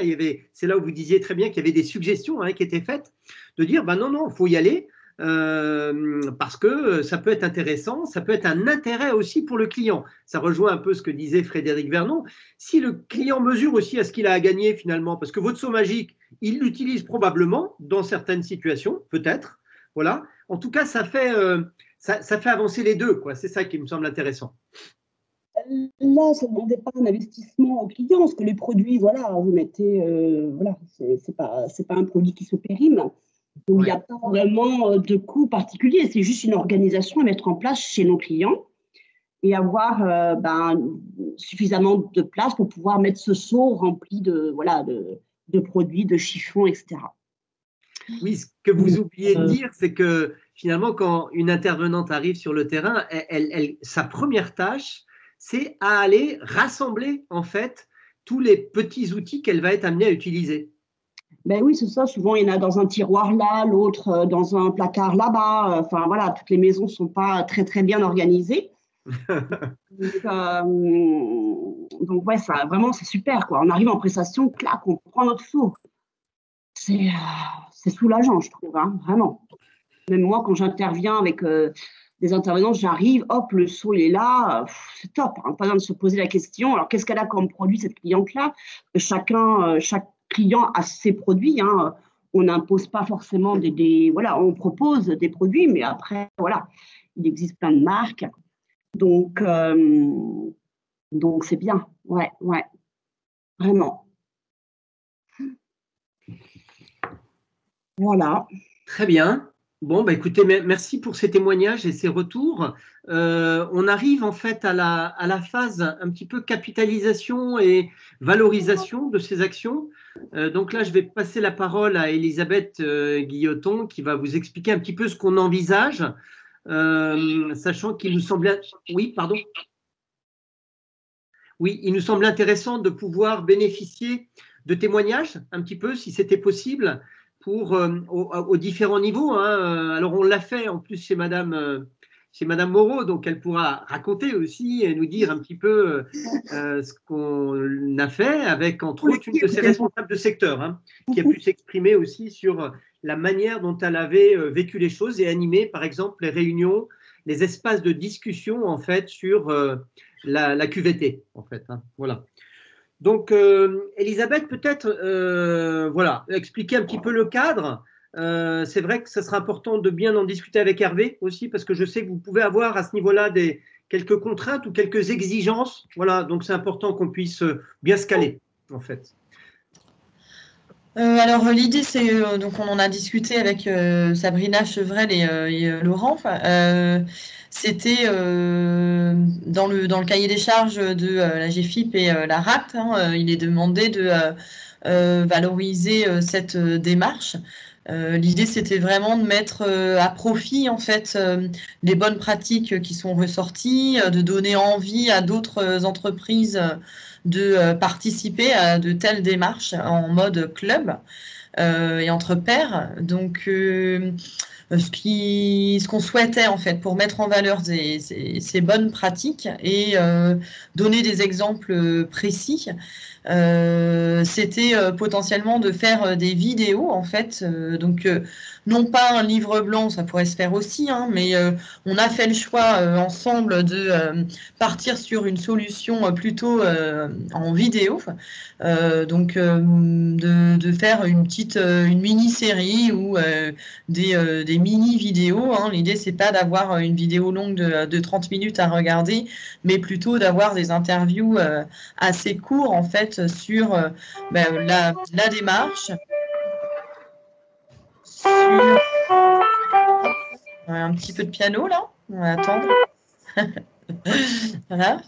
c'est là où vous disiez très bien qu'il y avait des suggestions qui étaient faites, de dire bah non, il faut y aller. Parce que ça peut être intéressant, ça peut être un intérêt aussi pour le client. Ça rejoint un peu ce que disait Frédéric Vernon. Si le client mesure aussi à ce qu'il a à gagner finalement, parce que votre saut magique, il l'utilise probablement dans certaines situations, peut-être. Voilà. En tout cas, ça fait avancer les deux, quoi. C'est ça qui me semble intéressant. Là, ça ne demandait pas un investissement au client, parce que les produits, voilà, vous mettez, voilà, c'est pas un produit qui se périme. Donc, il n'y a pas vraiment de coût particulier, c'est juste une organisation à mettre en place chez nos clients et avoir suffisamment de place pour pouvoir mettre ce seau rempli de produits, de chiffons, etc. Oui, ce que vous oubliez de dire, c'est que finalement, quand une intervenante arrive sur le terrain, sa première tâche, c'est à aller rassembler en fait tous les petits outils qu'elle va être amenée à utiliser. Ben oui, c'est ça. Souvent, il y en a dans un tiroir là, l'autre dans un placard là-bas. Enfin, voilà, toutes les maisons ne sont pas très, très bien organisées. Donc, ouais, ça, vraiment, c'est super, quoi. On arrive en prestation, clac, on prend notre seau. C'est soulageant, je trouve, hein, vraiment. Même moi, quand j'interviens avec des intervenants, j'arrive, hop, le seau, il est là. C'est top, hein, pas besoin de se poser la question. Alors, qu'est-ce qu'elle a comme produit, cette cliente-là? Chaque client a ses produits, hein. On n'impose pas forcément voilà, on propose des produits, mais après, voilà, il existe plein de marques. Donc c'est bien, ouais, vraiment. Voilà. Très bien. Bon, bah écoutez, merci pour ces témoignages et ces retours. On arrive en fait à la phase un petit peu capitalisation et valorisation de ces actions. Donc là, je vais passer la parole à Elisabeth Guilloton qui va vous expliquer un petit peu ce qu'on envisage, sachant qu'il nous semble… Oui, pardon. Oui, il nous semble intéressant de pouvoir bénéficier de témoignages un petit peu, si c'était possible, aux différents niveaux. Hein. Alors, on l'a fait en plus chez Madame Moreau, donc elle pourra raconter aussi et nous dire un petit peu ce qu'on a fait avec, entre autres, une de ses responsables de secteur, hein, qui a pu s'exprimer aussi sur la manière dont elle avait vécu les choses et animé, par exemple, les réunions, les espaces de discussion, en fait, sur la QVT, en fait. Hein, voilà. Donc, Elisabeth, peut-être, voilà, expliquer un petit peu le cadre. C'est vrai que ce sera important de bien en discuter avec Hervé aussi, parce que je sais que vous pouvez avoir à ce niveau-là quelques contraintes ou quelques exigences. Voilà, donc c'est important qu'on puisse bien se caler, en fait. Alors l'idée c'est donc on en a discuté avec Sabrina Chevrel et Laurent. C'était dans le cahier des charges de la GFIP et la RAT, hein, il est demandé de valoriser cette démarche. L'idée c'était vraiment de mettre à profit en fait les bonnes pratiques qui sont ressorties, de donner envie à d'autres entreprises de participer à de telles démarches en mode club et entre pairs. Donc, ce qu'on souhaitait en fait pour mettre en valeur ces bonnes pratiques et donner des exemples précis, c'était potentiellement de faire des vidéos en fait. Donc, non pas un livre blanc, ça pourrait se faire aussi, hein, mais on a fait le choix ensemble de partir sur une solution plutôt en vidéo. Donc, de faire une mini-série ou des mini-vidéos. Hein. L'idée, c'est pas d'avoir une vidéo longue de 30 minutes à regarder, mais plutôt d'avoir des interviews assez courts, en fait, sur la démarche, sur un petit peu de piano, là. On va attendre. Voilà.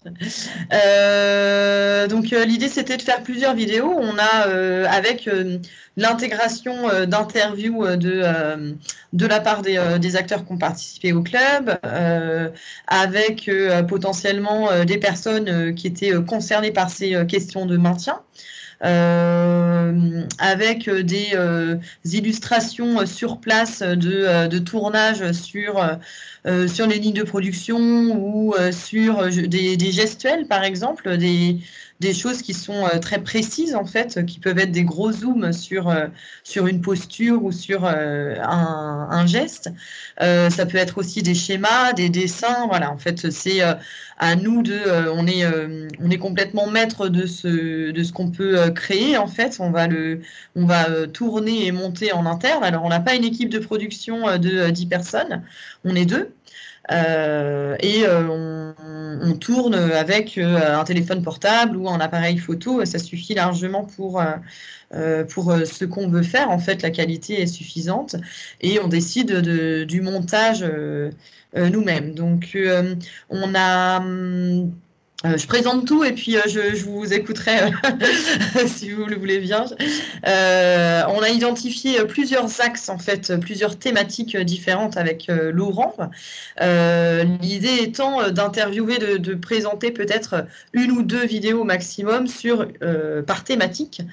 Donc l'idée c'était de faire plusieurs vidéos. On a avec l'intégration d'interviews de la part des acteurs qui ont participé au club, avec potentiellement des personnes qui étaient concernées par ces questions de maintien. Avec des illustrations sur place de tournage sur les lignes de production ou sur des gestuels, par exemple, des choses qui sont très précises, en fait, qui peuvent être des gros zooms sur une posture ou sur un geste. Ça peut être aussi des schémas, des dessins. Voilà, en fait, c'est à nous on est complètement maître de ce qu'on peut créer, en fait. On va tourner et monter en interne. Alors, on n'a pas une équipe de production de 10 personnes. On est 2. Et on tourne avec un téléphone portable ou un appareil photo. Ça suffit largement pour ce qu'on veut faire. En fait, la qualité est suffisante et on décide du montage nous-mêmes. Donc, on a... je présente tout et puis je vous écouterai si vous le voulez bien. On a identifié plusieurs axes, en fait, plusieurs thématiques différentes avec Laurent. L'idée étant d'interviewer, de présenter peut-être une ou deux vidéos maximum par thématique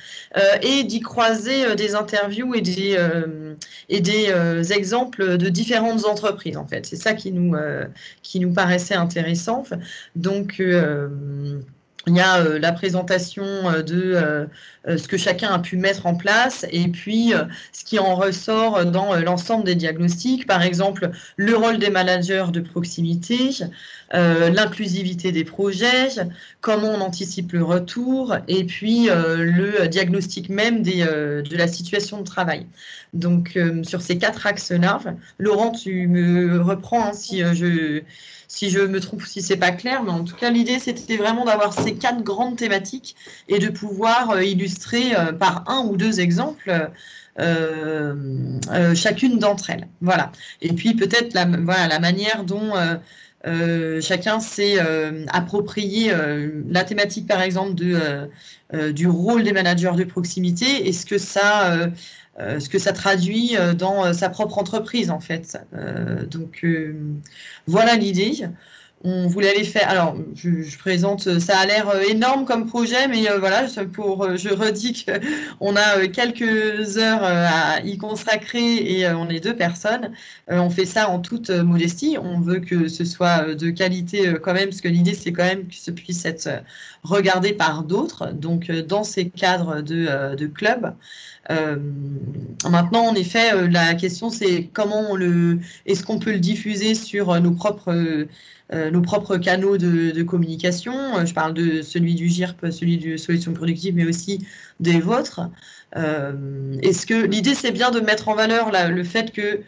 et d'y croiser des interviews et des exemples de différentes entreprises, en fait. C'est ça qui nous paraissait intéressant. Donc, il y a la présentation de ce que chacun a pu mettre en place et puis ce qui en ressort dans l'ensemble des diagnostics, par exemple le rôle des managers de proximité, l'inclusivité des projets, comment on anticipe le retour et puis le diagnostic même de la situation de travail. Donc sur ces 4 axes-là, Laurent, tu me reprends hein, si je me trompe, si c'est pas clair, mais en tout cas, l'idée, c'était vraiment d'avoir ces 4 grandes thématiques et de pouvoir illustrer par 1 ou 2 exemples chacune d'entre elles. Voilà. Et puis, peut-être la manière dont chacun s'est approprié la thématique, par exemple, du rôle des managers de proximité et ce que ça traduit dans sa propre entreprise, en fait. Donc, voilà l'idée. On voulait aller faire. Alors, je présente. Ça a l'air énorme comme projet, mais voilà. Je redis qu'on a quelques heures à y consacrer et on est 2 personnes. On fait ça en toute modestie. On veut que ce soit de qualité quand même, parce que l'idée c'est quand même que ce puisse être regardé par d'autres, donc dans ces cadres de clubs. Maintenant, en effet, la question c'est est-ce qu'on peut le diffuser sur nos propres canaux de communication. Je parle de celui du GIRP, celui de Solutions Productives, mais aussi des vôtres. Est-ce que l'idée c'est bien de mettre en valeur le fait que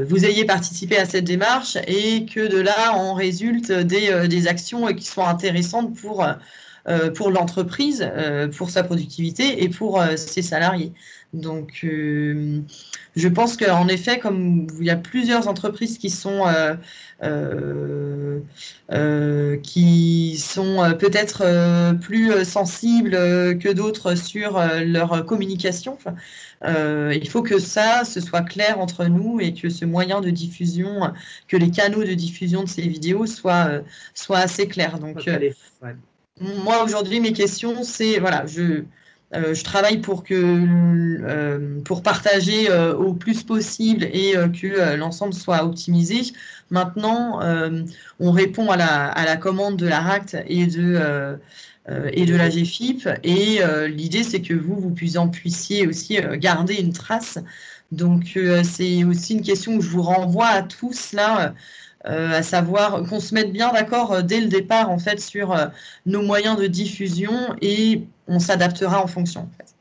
vous ayez participé à cette démarche et que de là en résulte des actions qui sont intéressantes pour l'entreprise, pour sa productivité et pour ses salariés. Donc, je pense qu'en effet, comme il y a plusieurs entreprises qui sont peut-être plus sensibles que d'autres sur leur communication, il faut que ce soit clair entre nous et que ce moyen de diffusion, que les canaux de diffusion de ces vidéos soient assez clairs. Donc, moi, aujourd'hui, mes questions, c'est, voilà, je travaille pour partager au plus possible et que l'ensemble soit optimisé. Maintenant, on répond à la commande de la RACT et de la GFIP. Et l'idée, c'est que vous puissiez aussi garder une trace. Donc, c'est aussi une question où je vous renvoie à tous là. À savoir qu'on se mette bien d'accord dès le départ en fait sur nos moyens de diffusion et on s'adaptera en fonction. En fait.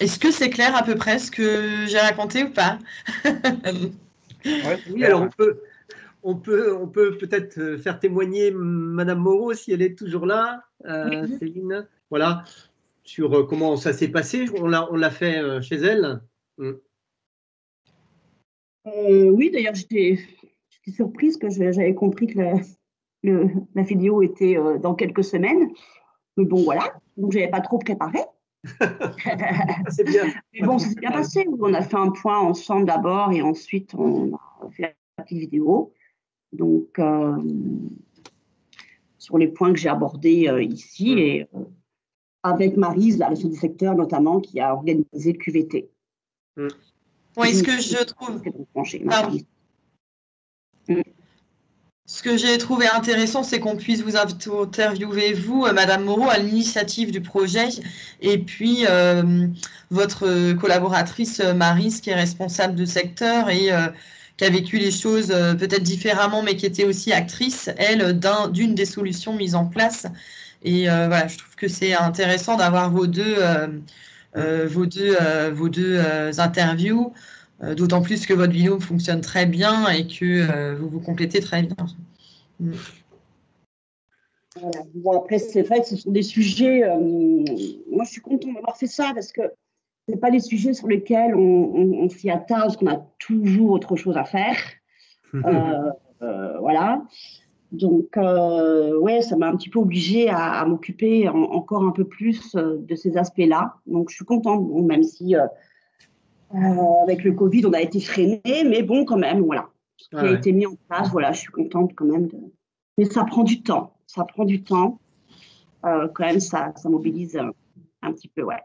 Est-ce que c'est clair à peu près ce que j'ai raconté ou pas? Oui, alors on peut peut-être faire témoigner Madame Moreau si elle est toujours là, Céline. Voilà, sur comment ça s'est passé. On l'a fait chez elle. Oui, d'ailleurs, j'étais surprise que j'avais compris que la vidéo était dans quelques semaines. Mais bon, voilà. Donc, je n'avais pas trop préparé. C'est bien. Mais bon, ça s'est bien passé. On a fait un point ensemble d'abord et ensuite, on a fait la petite vidéo. Donc, sur les points que j'ai abordés ici et avec Maryse, la responsable du secteur notamment, qui a organisé le QVT. Oui, ce que je trouve... Ce que j'ai trouvé intéressant, c'est qu'on puisse vous interviewer, vous, Madame Moreau, à l'initiative du projet, et puis votre collaboratrice Maryse, qui est responsable de secteur et qui a vécu les choses peut-être différemment, mais qui était aussi actrice, elle, d'une des solutions mises en place. Et voilà, je trouve que c'est intéressant d'avoir vos deux interviews. D'autant plus que votre vidéo fonctionne très bien et que vous vous complétez très bien. Voilà. Bon, après, c'est vrai que ce sont des sujets. Moi, je suis contente d'avoir fait ça parce que ce pas des sujets sur lesquels on s'y attarde parce qu'on a toujours autre chose à faire. Voilà. Donc, ouais, ça m'a un petit peu obligée à m'occuper encore un peu plus de ces aspects-là. Donc, je suis contente, bon, même si avec le Covid, on a été freiné, mais bon, quand même, voilà. Ce qui a été mis en place, voilà, je suis contente quand même. Mais ça prend du temps. Ça prend du temps. Quand même, ça mobilise un petit peu, ouais.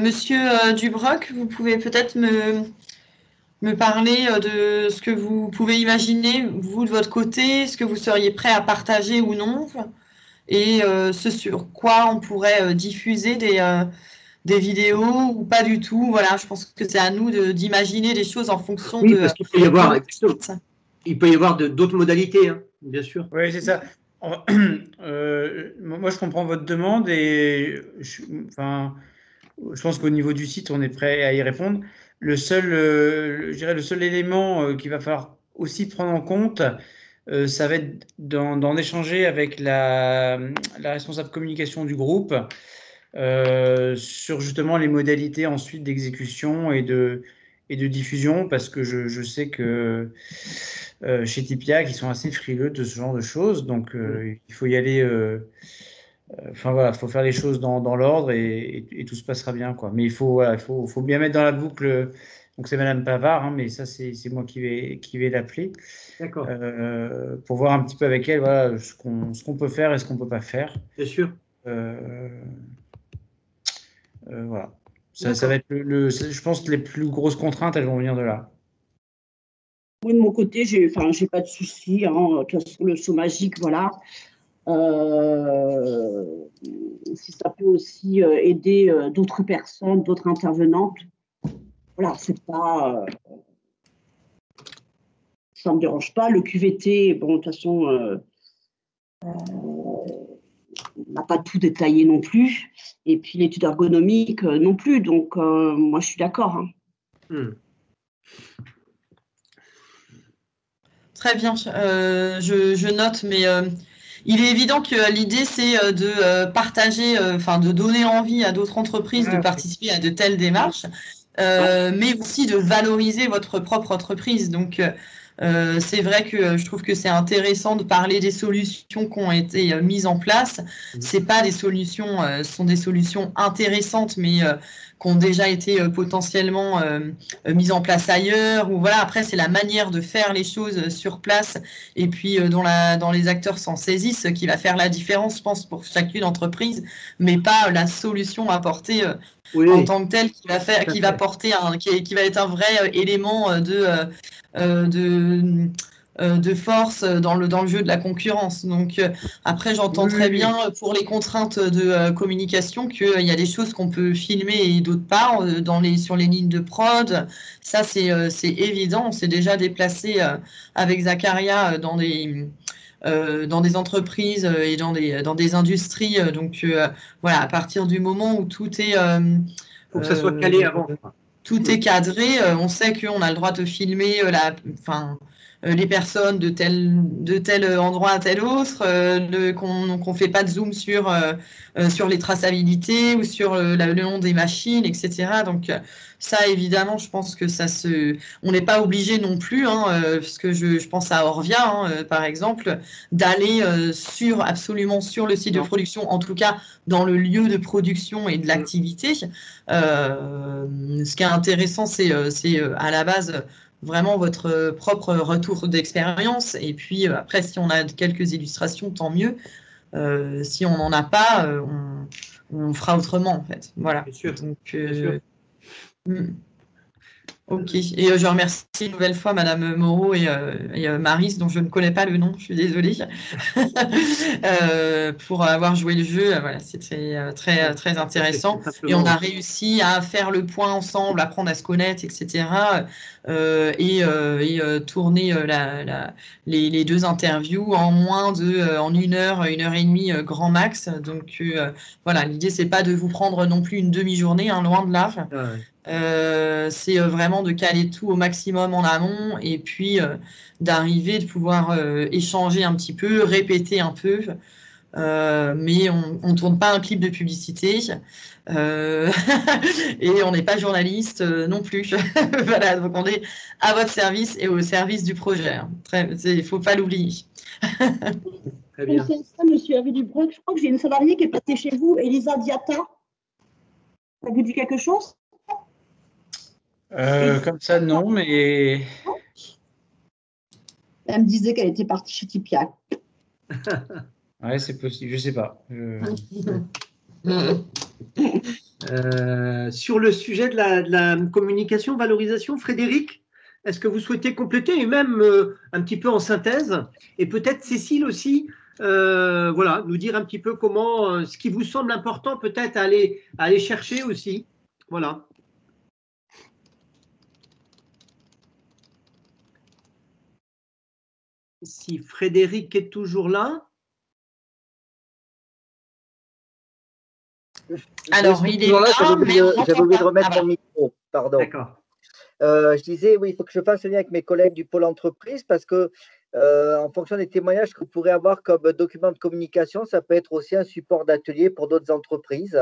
Monsieur Dubroc, vous pouvez peut-être me parler de ce que vous pouvez imaginer, vous, de votre côté, ce que vous seriez prêt à partager ou non, et ce sur quoi on pourrait diffuser des vidéos ou pas du tout. Voilà, je pense que c'est à nous d'imaginer des choses en fonction de... Parce qu'il peut y avoir d'autres modalités, hein, bien sûr. Oui, c'est ça. Moi, je comprends votre demande et je pense qu'au niveau du site, on est prêt à y répondre. Je dirais le seul élément qu'il va falloir aussi prendre en compte, ça va être d'en échanger avec la responsable communication du groupe sur justement les modalités ensuite d'exécution et de diffusion, parce que je sais que chez Tipiak, ils sont assez frileux de ce genre de choses, donc il faut y aller. Enfin voilà, il faut faire les choses dans l'ordre et tout se passera bien, quoi. Mais il faut bien mettre dans la boucle. Donc c'est Madame Pavard, hein, mais ça c'est moi qui vais l'appeler. D'accord. Pour voir un petit peu avec elle, voilà, ce qu'on peut faire et ce qu'on peut pas faire. Bien sûr. Voilà. Ça va être je pense que les plus grosses contraintes, elles vont venir de là. Oui, de mon côté, j'ai pas de souci. De toute façon, le saut magique, voilà. Si ça peut aussi aider d'autres personnes, d'autres intervenantes, voilà, c'est pas. Ça me dérange pas. Le QVT, bon, de toute façon, on n'a pas tout détaillé non plus. Et puis l'étude ergonomique non plus. Donc, moi, je suis d'accord. Très bien, je note, mais il est évident que l'idée, c'est de partager, enfin de donner envie à d'autres entreprises de participer à de telles démarches, mais aussi de valoriser votre propre entreprise. Donc, c'est vrai que je trouve que c'est intéressant de parler des solutions qui ont été mises en place. C'est pas des solutions, ce sont des solutions intéressantes, mais qui ont déjà été potentiellement mises en place ailleurs. Ou voilà. Après, c'est la manière de faire les choses sur place et puis dont les acteurs s'en saisissent qui va faire la différence, je pense, pour chacune entreprise, mais pas la solution apportée en tant que telle qui va faire, qui va porter qui va être un vrai élément de force dans le jeu de la concurrence. Donc après, j'entends très bien pour les contraintes de communication qu'il y a des choses qu'on peut filmer et d'autres pas sur les lignes de prod. Ça, c'est évident. On s'est déjà déplacé avec Zacharia dans des entreprises et dans des industries. Donc voilà, à partir du moment où tout est faut que ça soit calé avant. Tout est cadré. On sait qu'on a le droit de filmer les personnes de tel endroit à tel autre, qu'on ne fait pas de zoom sur les traçabilités ou sur le nom des machines, etc. Donc ça, évidemment, je pense que on n'est pas obligé non plus, parce que je pense à Orvia, par exemple, d'aller absolument sur le site de production, en tout cas dans le lieu de production et de l'activité. Ce qui est intéressant, c'est à la base vraiment votre propre retour d'expérience. Et puis après, si on a quelques illustrations, tant mieux. Si on n'en a pas, on fera autrement en fait. Voilà. Bien sûr. Donc, Bien sûr. Ok. Et je remercie une nouvelle fois Madame Moreau et Maris, dont je ne connais pas le nom, je suis désolée, pour avoir joué le jeu. Voilà, c'était très, très intéressant. Et on a réussi à faire le point ensemble, apprendre à se connaître, etc. Et tourner les deux interviews en en 1 heure et demie, grand max. Donc voilà, l'idée, c'est pas de vous prendre non plus une demi-journée, loin de là. C'est vraiment de caler tout au maximum en amont et puis d'arriver, de pouvoir échanger un petit peu, répéter un peu, mais on ne tourne pas un clip de publicité et on n'est pas journaliste non plus. Voilà, donc on est à votre service et au service du projet. Il ne faut pas l'oublier. Très bien. Ça, monsieur Hervé Dubreuil, je crois que j'ai une salariée qui est passée chez vous, Elisa Diata. Ça vous dit quelque chose? Comme ça, non, mais. Elle me disait qu'elle était partie chez Tipiak. Ouais, c'est possible, je sais pas. Sur le sujet de la communication, valorisation, Frédéric, est-ce que vous souhaitez compléter et même un petit peu en synthèse, et peut-être Cécile aussi, voilà, nous dire un petit peu comment, ce qui vous semble important peut-être à aller chercher aussi. Voilà. Si Frédéric est toujours là. Alors, il est là, j'avais oublié de remettre mon micro, pardon. D'accord. Je disais, oui, il faut que je fasse le lien avec mes collègues du pôle entreprise parce que, en fonction des témoignages que vous pourrez avoir comme document de communication, ça peut être aussi un support d'atelier pour d'autres entreprises.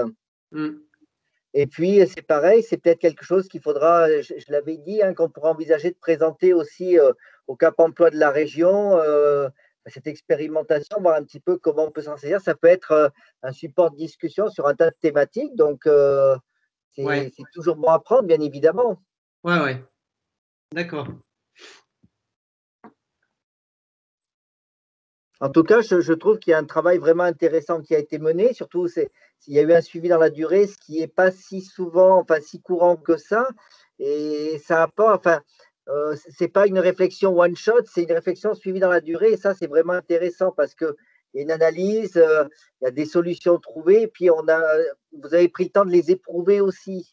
Et puis, c'est pareil, c'est peut-être quelque chose qu'il faudra, je l'avais dit, qu'on pourra envisager de présenter aussi au Cap Emploi de la région, cette expérimentation, voir un petit peu comment on peut s'en saisir. Ça peut être un support de discussion sur un tas de thématiques, donc c'est toujours bon à prendre, bien évidemment. Ouais. D'accord. En tout cas, je trouve qu'il y a un travail vraiment intéressant qui a été mené. Surtout, c'est il y a eu un suivi dans la durée, ce qui n'est pas si souvent, enfin si courant que ça. Et ça apporte, enfin, c'est pas une réflexion one shot, c'est une réflexion suivie dans la durée. Et ça, c'est vraiment intéressant parce que il y a une analyse, il y a des solutions trouvées, et puis vous avez pris le temps de les éprouver aussi.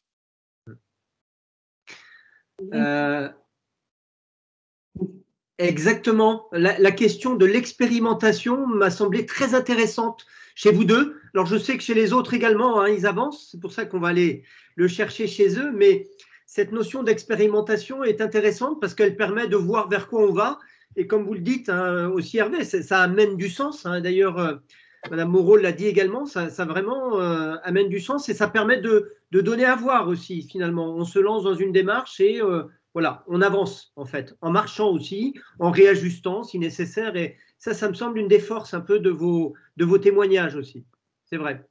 Exactement. La question de l'expérimentation m'a semblé très intéressante chez vous deux. Alors, je sais que chez les autres également, hein, ils avancent. C'est pour ça qu'on va aller le chercher chez eux. Mais cette notion d'expérimentation est intéressante parce qu'elle permet de voir vers quoi on va. Et comme vous le dites hein, aussi, Hervé, ça amène du sens. Hein. D'ailleurs, Madame Moreau l'a dit également, ça vraiment amène du sens et ça permet de donner à voir aussi, finalement. On se lance dans une démarche et voilà, on avance en fait, en marchant aussi, en réajustant si nécessaire. Et ça me semble une des forces un peu de vos témoignages aussi. C'est vrai.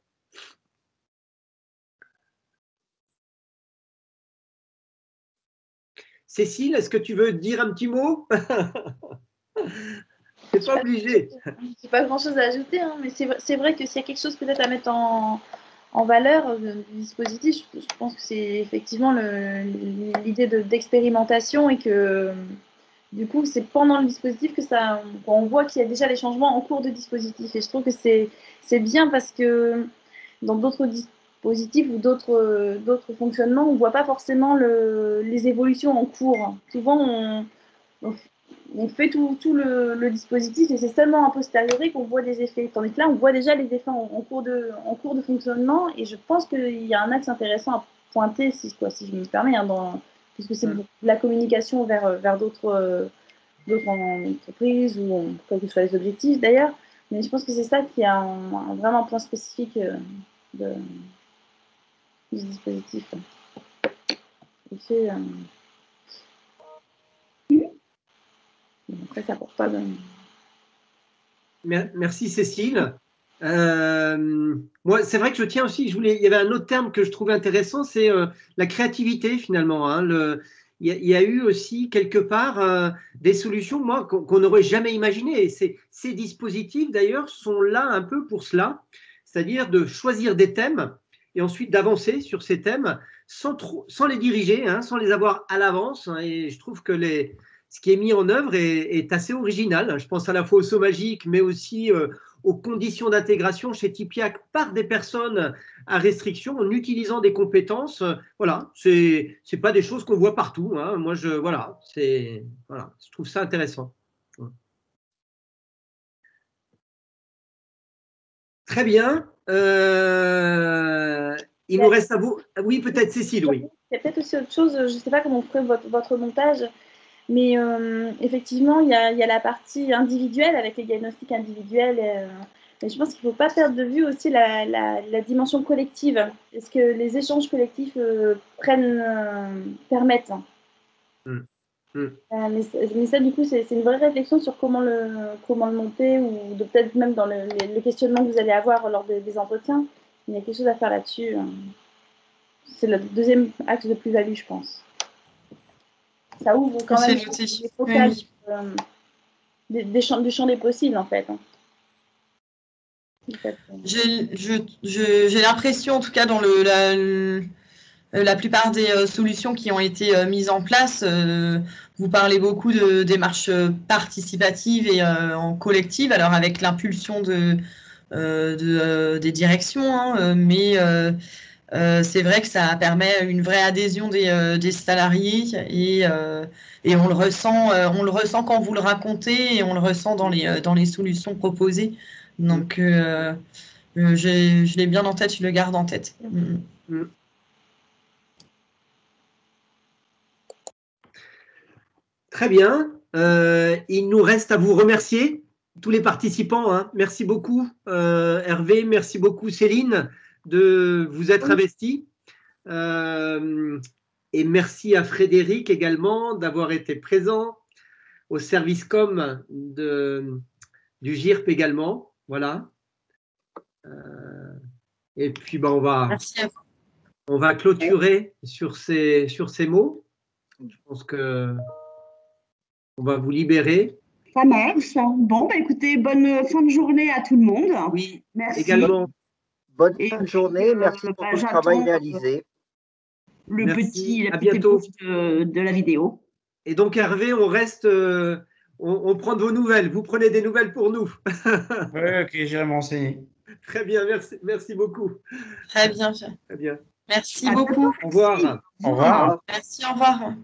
Cécile, est-ce que tu veux dire un petit mot? C'est pas obligé. Je n'ai pas grand-chose à ajouter, hein, mais c'est vrai que s'il y a quelque chose peut-être à mettre en valeur du dispositif, je pense que c'est effectivement l'idée d'expérimentation et que du coup, c'est pendant le dispositif qu'on voit qu'il y a déjà les changements en cours de dispositif. Et je trouve que c'est bien parce que dans d'autres dispositifs ou d'autres fonctionnements, on ne voit pas forcément les évolutions en cours. Souvent, on fait tout le dispositif et c'est seulement a posteriori qu'on voit des effets. Tandis que là, on voit déjà les effets en cours de fonctionnement et je pense qu'il y a un axe intéressant à pointer, si je me permets, hein, puisque c'est de la communication vers d'autres entreprises ou quels que soient les objectifs d'ailleurs. Mais je pense que c'est ça qui est vraiment un point spécifique du dispositif. Après, ça porte pas de... Merci Cécile. Moi, c'est vrai que je tiens aussi, il y avait un autre terme que je trouvais intéressant, c'est la créativité finalement. Hein. Il y a eu aussi quelque part des solutions moi, qu'on n'aurait jamais imaginées. Et ces dispositifs d'ailleurs sont là un peu pour cela, c'est-à-dire de choisir des thèmes et ensuite d'avancer sur ces thèmes sans les diriger, hein, sans les avoir à l'avance. Hein. Et je trouve que ce qui est mis en œuvre est assez original. Je pense à la fois au saut magique, mais aussi aux conditions d'intégration chez Tipiac par des personnes à restriction en utilisant des compétences. Voilà, c'est pas des choses qu'on voit partout. Hein. Moi, je trouve ça intéressant. Très bien. Il nous reste à vous. Oui, peut-être Cécile, oui. Il y a peut-être aussi autre chose. Je ne sais pas comment vous ferez votre montage. Mais effectivement, il y a la partie individuelle avec les diagnostics individuels. Mais je pense qu'il ne faut pas perdre de vue aussi la dimension collective. Est-ce que les échanges collectifs permettent mais ça, du coup, c'est une vraie réflexion sur comment le monter ou peut-être même dans le questionnement que vous allez avoir lors des entretiens. Il y a quelque chose à faire là-dessus. C'est le deuxième axe de plus-value, je pense. Ça ouvre quand même les focales du champ des possibles, en fait. J'ai l'impression, en tout cas, dans la plupart des solutions qui ont été mises en place, vous parlez beaucoup de démarches participatives et en collective, alors avec l'impulsion des directions, hein, mais c'est vrai que ça permet une vraie adhésion des salariés et on le ressent quand vous le racontez et on le ressent dans les solutions proposées. Donc, je l'ai bien en tête, je le garde en tête. Très bien. Il nous reste à vous remercier, tous les participants. Hein. Merci beaucoup, Hervé. Merci beaucoup, Céline, de vous être investie. Et merci à Frédéric également d'avoir été présent au service com du GIRP également. Voilà. Et puis, on va clôturer sur ces mots. Je pense que on va vous libérer. Ça marche. Bon, écoutez, bonne fin de journée à tout le monde. Oui, merci. Également. Bonne fin de journée. Merci pour tout le travail réalisé. Le Merci. la À petite bientôt. réponse de la vidéo. Et donc, Hervé, on reste, on prend de vos nouvelles. Vous prenez des nouvelles pour nous. Ouais, ok, j'irai me renseigner. Très bien, merci beaucoup. Très bien. Très bien. Merci À beaucoup. Au revoir. Au revoir. Merci, au revoir.